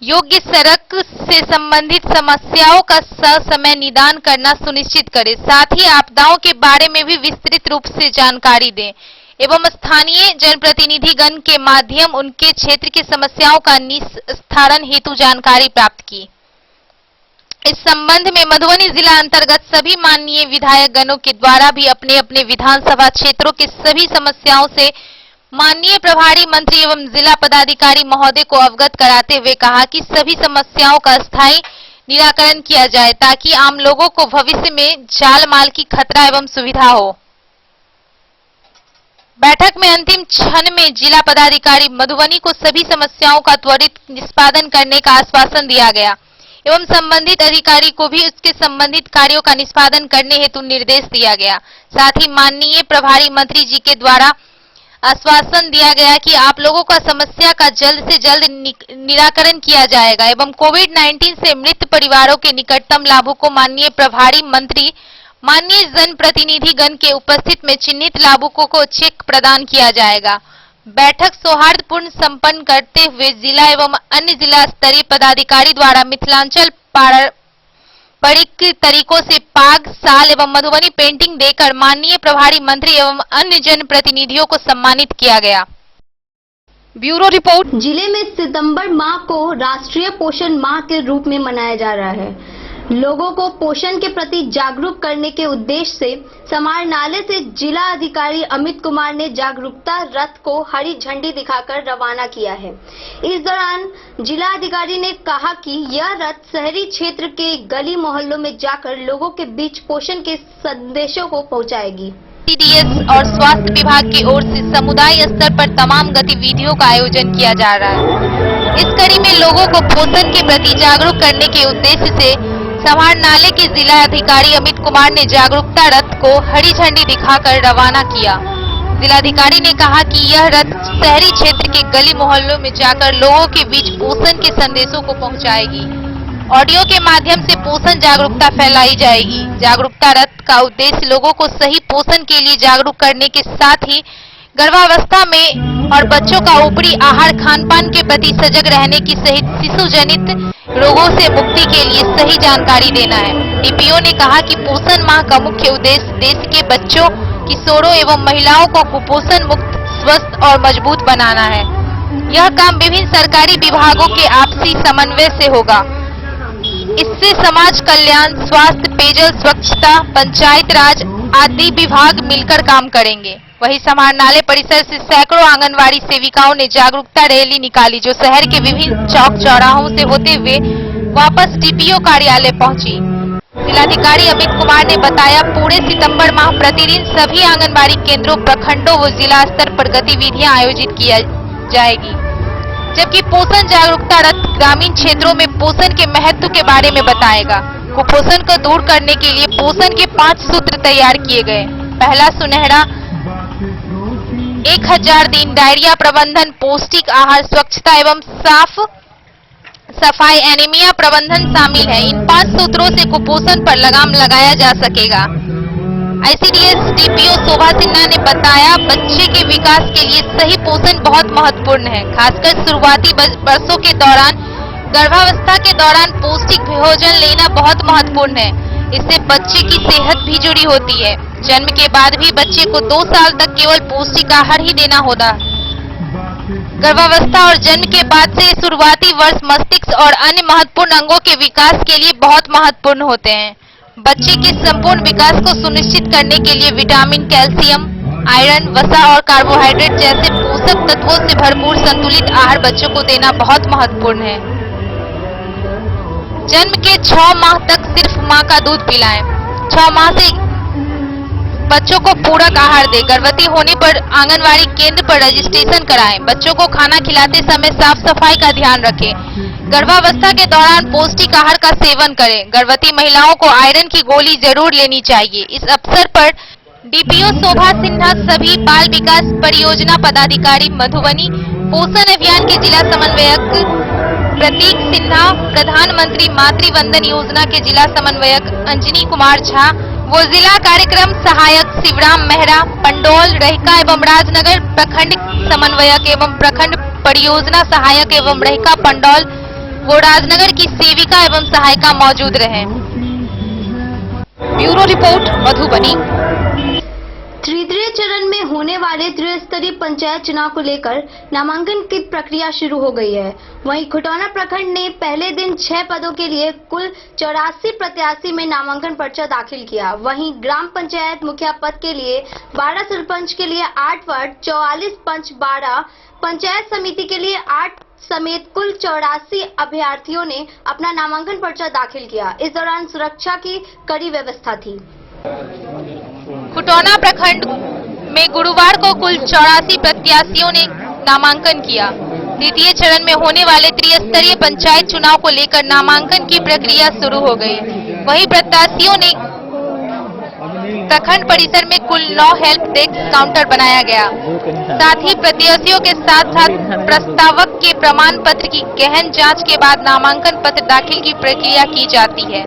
योग्य सड़क से संबंधित समस्याओं का ससमय निदान करना सुनिश्चित करें। साथ ही आपदाओं के बारे में भी विस्तृत रूप से जानकारी दें एवं स्थानीय जनप्रतिनिधिगण के माध्यम उनके क्षेत्र की समस्याओं का निस्तारण हेतु जानकारी प्राप्त की। इस संबंध में मधुबनी जिला अंतर्गत सभी माननीय विधायक गणों के द्वारा भी अपने अपने विधानसभा क्षेत्रों के सभी समस्याओं से माननीय प्रभारी मंत्री एवं जिला पदाधिकारी महोदय को अवगत कराते हुए कहा कि सभी समस्याओं का स्थायी निराकरण किया जाए ताकि आम लोगों को भविष्य में जाल माल की खतरा एवं सुविधा हो। बैठक में अंतिम क्षण में जिला पदाधिकारी मधुबनी को सभी समस्याओं का त्वरित निष्पादन करने का आश्वासन दिया गया एवं संबंधित अधिकारी को भी उसके संबंधित कार्यों का निष्पादन करने हेतु निर्देश दिया गया। साथ ही माननीय प्रभारी मंत्री जी के द्वारा आश्वासन दिया गया कि आप लोगों का समस्या का जल्द से जल्द निराकरण किया जाएगा एवं कोविड-19 से मृत परिवारों के निकटतम लाभों को माननीय प्रभारी मंत्री माननीय जनप्रतिनिधिगण के उपस्थित में चिन्हित लाभुकों को चेक प्रदान किया जाएगा। बैठक सौहार्दपूर्ण संपन्न करते हुए जिला एवं अन्य जिला स्तरीय पदाधिकारी द्वारा मिथिलांचल पारंपरिक तरीकों से पाग, साल एवं मधुबनी पेंटिंग देकर माननीय प्रभारी मंत्री एवं अन्य जनप्रतिनिधियों को सम्मानित किया गया। Bureau report. जिले में सितंबर माह को राष्ट्रीय पोषण माह के रूप में मनाया जा रहा है। लोगों को पोषण के प्रति जागरूक करने के उद्देश्य से समाहरणालय से जिला अधिकारी अमित कुमार ने जागरूकता रथ को हरी झंडी दिखाकर रवाना किया है। इस दौरान जिला अधिकारी ने कहा कि यह रथ शहरी क्षेत्र के गली मोहल्लों में जाकर लोगों के बीच पोषण के संदेशों को पहुंचाएगी। सीडीएस और स्वास्थ्य विभाग की ओर से समुदाय स्तर पर तमाम गतिविधियों का आयोजन किया जा रहा है। इस कड़ी में लोगों को पोषण के प्रति जागरूक करने के उद्देश्य से समाहरणालय के जिला अधिकारी अमित कुमार ने जागरूकता रथ को हरी झंडी दिखाकर रवाना किया। जिलाधिकारी ने कहा कि यह रथ शहरी क्षेत्र के गली मोहल्लों में जाकर लोगों के बीच पोषण के संदेशों को पहुंचाएगी। ऑडियो के माध्यम से पोषण जागरूकता फैलाई जाएगी। जागरूकता रथ का उद्देश्य लोगों को सही पोषण के लिए जागरूक करने के साथ ही गर्भावस्था में और बच्चों का ऊपरी आहार खान-पान के प्रति सजग रहने की सहित शिशु जनित रोगों से मुक्ति के लिए सही जानकारी देना है। डीपीओ ने कहा कि पोषण माह का मुख्य उद्देश्य देश के बच्चों, किशोरों एवं महिलाओं को कुपोषण मुक्त, स्वस्थ और मजबूत बनाना है। यह काम विभिन्न सरकारी विभागों के आपसी समन्वय से होगा। इससे समाज कल्याण, स्वास्थ्य, पेयजल, स्वच्छता, पंचायत राज आदि विभाग मिलकर काम करेंगे। वहीं समाहरणालय परिसर से सैकड़ों आंगनवाड़ी सेविकाओं ने जागरूकता रैली निकाली जो शहर के विभिन्न चौक चौराहों से होते हुए वापस डीपीओ कार्यालय पहुंची। जिलाधिकारी अमित कुमार ने बताया पूरे सितंबर माह प्रतिदिन सभी आंगनबाड़ी केंद्रों, प्रखंडों व जिला स्तर पर गतिविधियां आयोजित की जाएगी, जबकि पोषण जागरूकता रथ ग्रामीण क्षेत्रों में पोषण के महत्व के बारे में बताएगा। कुपोषण को दूर करने के लिए पोषण के 5 सूत्र तैयार किए गए। पहला, सुनहरा 1000 दिन, डायरिया प्रबंधन, पौष्टिक आहार, स्वच्छता एवं साफ सफाई, एनीमिया प्रबंधन शामिल है। इन 5 सूत्रों से कुपोषण पर लगाम लगाया जा सकेगा। आईसीडीएस डीपीओ शोभा सिन्हा ने बताया बच्चे के विकास के लिए सही पोषण बहुत महत्वपूर्ण है, खासकर शुरुआती वर्षों के दौरान। गर्भावस्था के दौरान पौष्टिक भोजन लेना बहुत महत्वपूर्ण है, इससे बच्चे की सेहत भी जुड़ी होती है। जन्म के बाद भी बच्चे को 2 साल तक केवल पौष्टिक आहार ही देना होगा। गर्भावस्था और जन्म के बाद से शुरुआती वर्ष मस्तिष्क और अन्य महत्वपूर्ण अंगों के विकास के लिए बहुत महत्वपूर्ण होते हैं। बच्चे के संपूर्ण विकास को सुनिश्चित करने के लिए विटामिन, कैल्शियम, आयरन, वसा और कार्बोहाइड्रेट जैसे पोषक तत्वों से भरपूर संतुलित आहार बच्चों को देना बहुत महत्वपूर्ण है। जन्म के 6 माह तक सिर्फ मां का दूध पिलाएं। 6 माह से बच्चों को पूरक आहार दें। गर्भवती होने पर आंगनवाड़ी केंद्र पर रजिस्ट्रेशन कराएं। बच्चों को खाना खिलाते समय साफ सफाई का ध्यान रखें। गर्भावस्था के दौरान पौष्टिक आहार का सेवन करें। गर्भवती महिलाओं को आयरन की गोली जरूर लेनी चाहिए। इस अवसर पर डीपीओ शोभा सिन्हा, सभी बाल विकास परियोजना पदाधिकारी मधुबनी, पोषण अभियान के जिला समन्वयक प्रतीक सिन्हा, प्रधानमंत्री मातृ वंदन योजना के जिला समन्वयक अंजनी कुमार झा, वो जिला कार्यक्रम सहायक शिवराम मेहरा, पंडौल, रहिका एवं राजनगर प्रखंड समन्वयक एवं प्रखंड परियोजना सहायक एवं रहिका पंडौल, वो राजनगर की सेविका एवं सहायिका मौजूद रहे। Bureau report, Madhubani. तृतीय चरण में होने वाले त्रिस्तरीय पंचायत चुनाव को लेकर नामांकन की प्रक्रिया शुरू हो गई है। वहीं खुटौना प्रखंड ने पहले दिन 6 पदों के लिए कुल 84 प्रत्याशी में नामांकन पर्चा दाखिल किया। वहीं ग्राम पंचायत मुखिया पद के लिए 12, सरपंच के लिए 8 पद, 44 पंच 12, पंचायत समिति के लिए 8 समेत कुल 84 अभ्यर्थियों ने अपना नामांकन पर्चा दाखिल किया। इस दौरान सुरक्षा की कड़ी व्यवस्था थी। खुटौना प्रखंड में गुरुवार को कुल 84 प्रत्याशियों ने नामांकन किया। द्वितीय चरण में होने वाले त्रिस्तरीय पंचायत चुनाव को लेकर नामांकन की प्रक्रिया शुरू हो गई। वहीं प्रत्याशियों ने प्रखंड परिसर में कुल 9 हेल्प डेस्क काउंटर बनाया गया। साथ ही प्रत्याशियों के साथ साथ प्रस्तावक के प्रमाण पत्र की गहन जांच के बाद नामांकन पत्र दाखिल की प्रक्रिया की जाती है।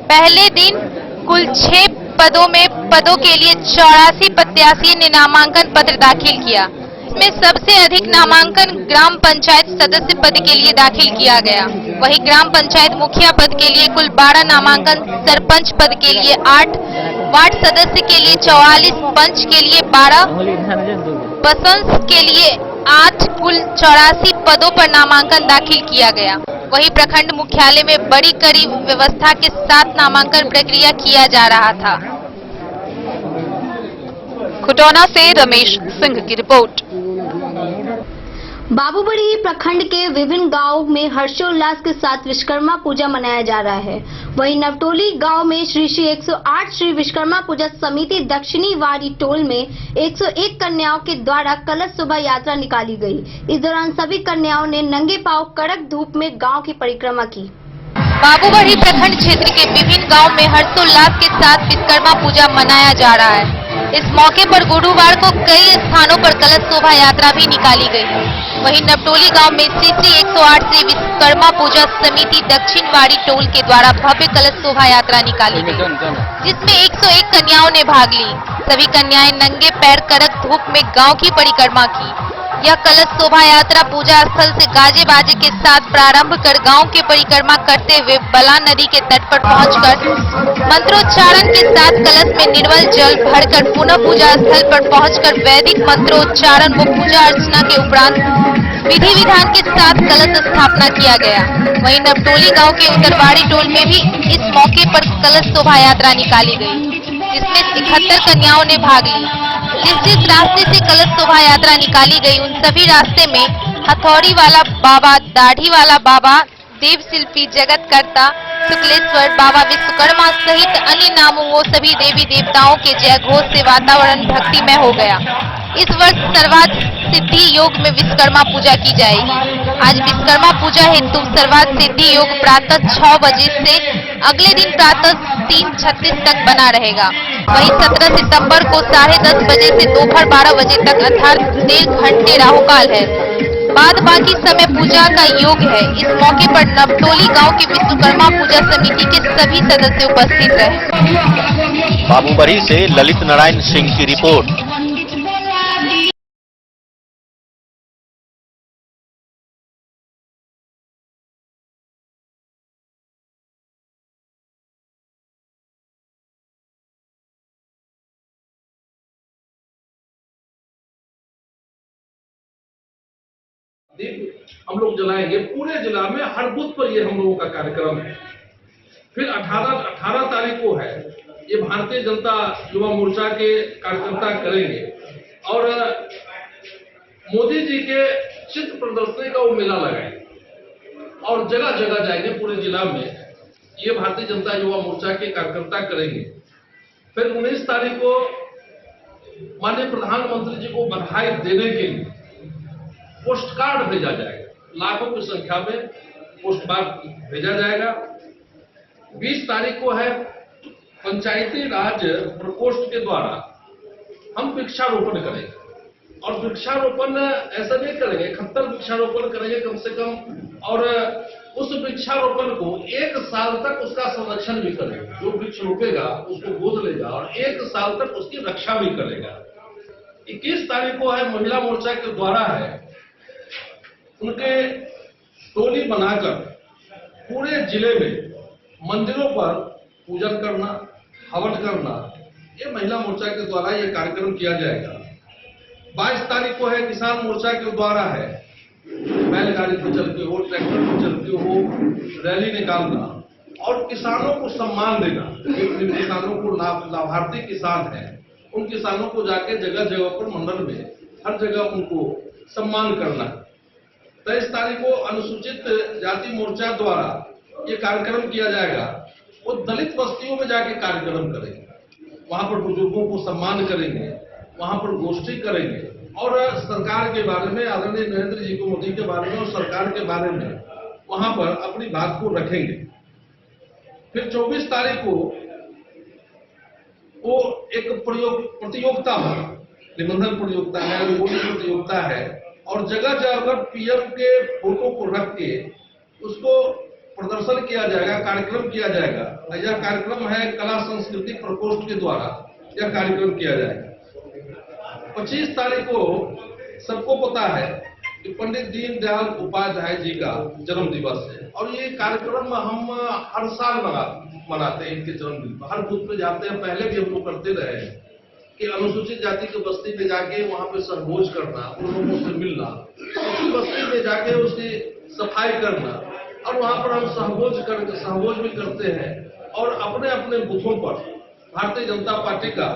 पहले दिन कुल 6 पदों के लिए 84 प्रत्याशी ने नामांकन पत्र दाखिल किया। इसमें सबसे अधिक नामांकन ग्राम पंचायत सदस्य पद के लिए दाखिल किया गया। वहीं ग्राम पंचायत मुखिया पद के लिए कुल 12 नामांकन, सरपंच पद के लिए 8, वार्ड सदस्य के लिए 44, पंच के लिए 12, बसंस के लिए 8, कुल 84 पदों पर नामांकन दाखिल किया गया। वहीं प्रखंड मुख्यालय में बड़ी कड़ी व्यवस्था के साथ नामांकन प्रक्रिया किया जा रहा था। खुटौना से रमेश सिंह की रिपोर्ट। बाबूबड़ी प्रखंड के विभिन्न गांवों में हर्षोल्लास के साथ विश्वकर्मा पूजा मनाया जा रहा है। वहीं नवटोली गांव में श्री 108 श्री विश्वकर्मा पूजा समिति दक्षिणी वाड़ी टोल में 101 कन्याओं के द्वारा कलश शोभा यात्रा निकाली गई। इस दौरान सभी कन्याओं ने नंगे पांव कड़क धूप में गांव की परिक्रमा की। बाबूबड़ी प्रखंड क्षेत्र के विभिन्न गाँव में हर्षोल्लास के साथ विश्वकर्मा पूजा मनाया जा रहा है। इस मौके पर गुरुवार को कई स्थानों पर कलश शोभा यात्रा भी निकाली गई। वहीं नवटोली गांव में श्री 108 श्री विश्वकर्मा पूजा समिति दक्षिण वाड़ी टोल के द्वारा भव्य कलश शोभा यात्रा निकाली गई, जिसमें 101 कन्याओं ने भाग ली। सभी कन्याएं नंगे पैर कड़क धूप में गांव की परिक्रमा की। यह कलश शोभा यात्रा पूजा स्थल से गाजे बाजे के साथ प्रारंभ कर गांव की परिक्रमा करते हुए बलान नदी के तट पर पहुंचकर मंत्रोच्चारण के साथ कलश में निर्मल जल भरकर पुनः पूजा स्थल पर पहुंचकर वैदिक मंत्रोच्चारण व पूजा अर्चना के उपरांत विधि विधान के साथ कलश स्थापना किया गया। वहीं नवटोली गांव के उत्तरवाड़ी टोल में भी इस मौके पर कलश शोभा यात्रा निकाली गई, जिसमें 71 कन्याओं ने भाग ली। जिस रास्ते से कलश शोभा यात्रा निकाली गई उन सभी रास्ते में हथौड़ी वाला बाबा, दाढ़ी वाला बाबा, देव शिल्पी, जगत कर्ता, शुक्लेश्वर बाबा, विश्वकर्मा सहित अन्य नामों व सभी देवी देवताओं के जय घोष से वातावरण भक्तिमय हो गया। इस वर्ष सर्वार्थ सिद्धि योग में विश्वकर्मा पूजा की जाएगी। आज विश्वकर्मा पूजा हेतु सर्वार्थ सिद्धि योग प्रातः 6 बजे से अगले दिन प्रातः 3:36 तक बना रहेगा। वहीं 17 सितंबर को 10:30 बजे से दोपहर 12 बजे तक अर्थात 1.5 घंटे राहुकाल है। बाद बाकी समय पूजा का योग है। इस मौके पर नवटोली गांव की विश्वकर्मा पूजा समिति के सभी सदस्य उपस्थित रहे। बाबूबड़ी से ललित नारायण सिंह की रिपोर्ट। दीप हम लोग जलाएंगे पूरे जिला में, हर बूथ पर ये हम लोगों का कार्यक्रम है। फिर 18 तारीख को है, ये भारतीय जनता युवा मोर्चा के कार्यकर्ता करेंगे और मोदी जी के चित्र प्रदर्शनी का वो मेला लगाएंगे और जगह जगह जाएंगे पूरे जिला में, ये भारतीय जनता युवा मोर्चा के कार्यकर्ता करेंगे। फिर 19 तारीख को माननीय प्रधानमंत्री जी को बधाई देने के लिए पोस्ट कार्ड भेजा जाएगा, लाखों की संख्या में पोस्ट कार्ड भेजा जाएगा। 20 तारीख को है पंचायती राज प्रकोष्ठ के द्वारा हम वृक्षारोपण करेंगे और वृक्षारोपण ऐसा नहीं करेंगे, 71 वृक्षारोपण करेंगे कम से कम, और उस वृक्षारोपण को 1 साल तक उसका संरक्षण भी करेगा। जो वृक्ष रोपेगा उसको गोद लेगा और 1 साल तक उसकी रक्षा भी करेगा। 21 तारीख को है महिला मोर्चा के द्वारा है उनके टोली बनाकर पूरे जिले में मंदिरों पर पूजन करना, हवन करना, ये महिला मोर्चा के द्वारा ये कार्यक्रम किया जाएगा। 22 तारीख को है किसान मोर्चा के द्वारा है बैलगाड़ी पे चलते हो, ट्रैक्टर पे चलते हो, रैली निकालना और किसानों को सम्मान देना। जिन किसानों को लाभार्थी किसान हैं उन किसानों को जाके जगह जगह पर मंडल में हर जगह उनको सम्मान करना। 23 तारीख को अनुसूचित जाति मोर्चा द्वारा ये कार्यक्रम किया जाएगा। वो दलित बस्तियों में जाके कार्यक्रम करेंगे, वहां पर बुजुर्गों को सम्मान करेंगे, वहां पर गोष्ठी करेंगे और सरकार के बारे में, आदरणीय नरेंद्र जी को मोदी के बारे में और सरकार के बारे में वहां पर अपनी बात को रखेंगे। फिर 24 तारीख को वो एक प्रतियोगिता होगा, निबंधन प्रतियोगिता है, रंगोली प्रतियोगिता है और जगह जगह पर पीएम के फोटो को रख के उसको प्रदर्शन किया जाएगा, कार्यक्रम किया जाएगा। यह कार्यक्रम है कला संस्कृति प्रकोष्ठ के द्वारा यह कार्यक्रम किया जाएगा। 25 तारीख को सबको पता है कि पंडित दीनदयाल उपाध्याय जी का जन्म दिवस है और ये कार्यक्रम हम हर साल मनाते हैं इनके जन्मदिन पर। हर बूथ पे जाते हैं, पहले भी हम लोग करते रहे हैं कि अनुसूचित जाति की बस्ती में जाके वहां पे सहभोज करना, उन लोगों से मिलना, उसकी बस्ती में जाके उसकी सफाई करना और वहां पर हम सहभोज भी करते हैं और अपने अपने बूथों पर भारतीय जनता पार्टी का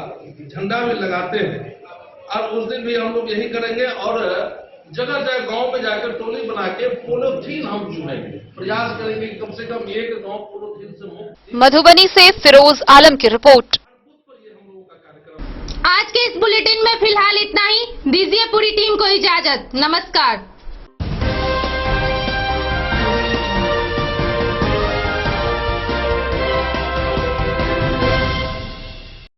झंडा भी लगाते हैं। और उस दिन भी हम लोग यही करेंगे और जगह जगह गांव में जाकर टोली बना के पॉलीथीन हम चुनेंगे, प्रयास करेंगे कम से कम एक गांव पॉलीथीन से मुक्त। मधुबनी से फिरोज आलम की रिपोर्ट। आज के इस बुलेटिन में फिलहाल इतना ही। दीजिए पूरी टीम को इजाजत। नमस्कार।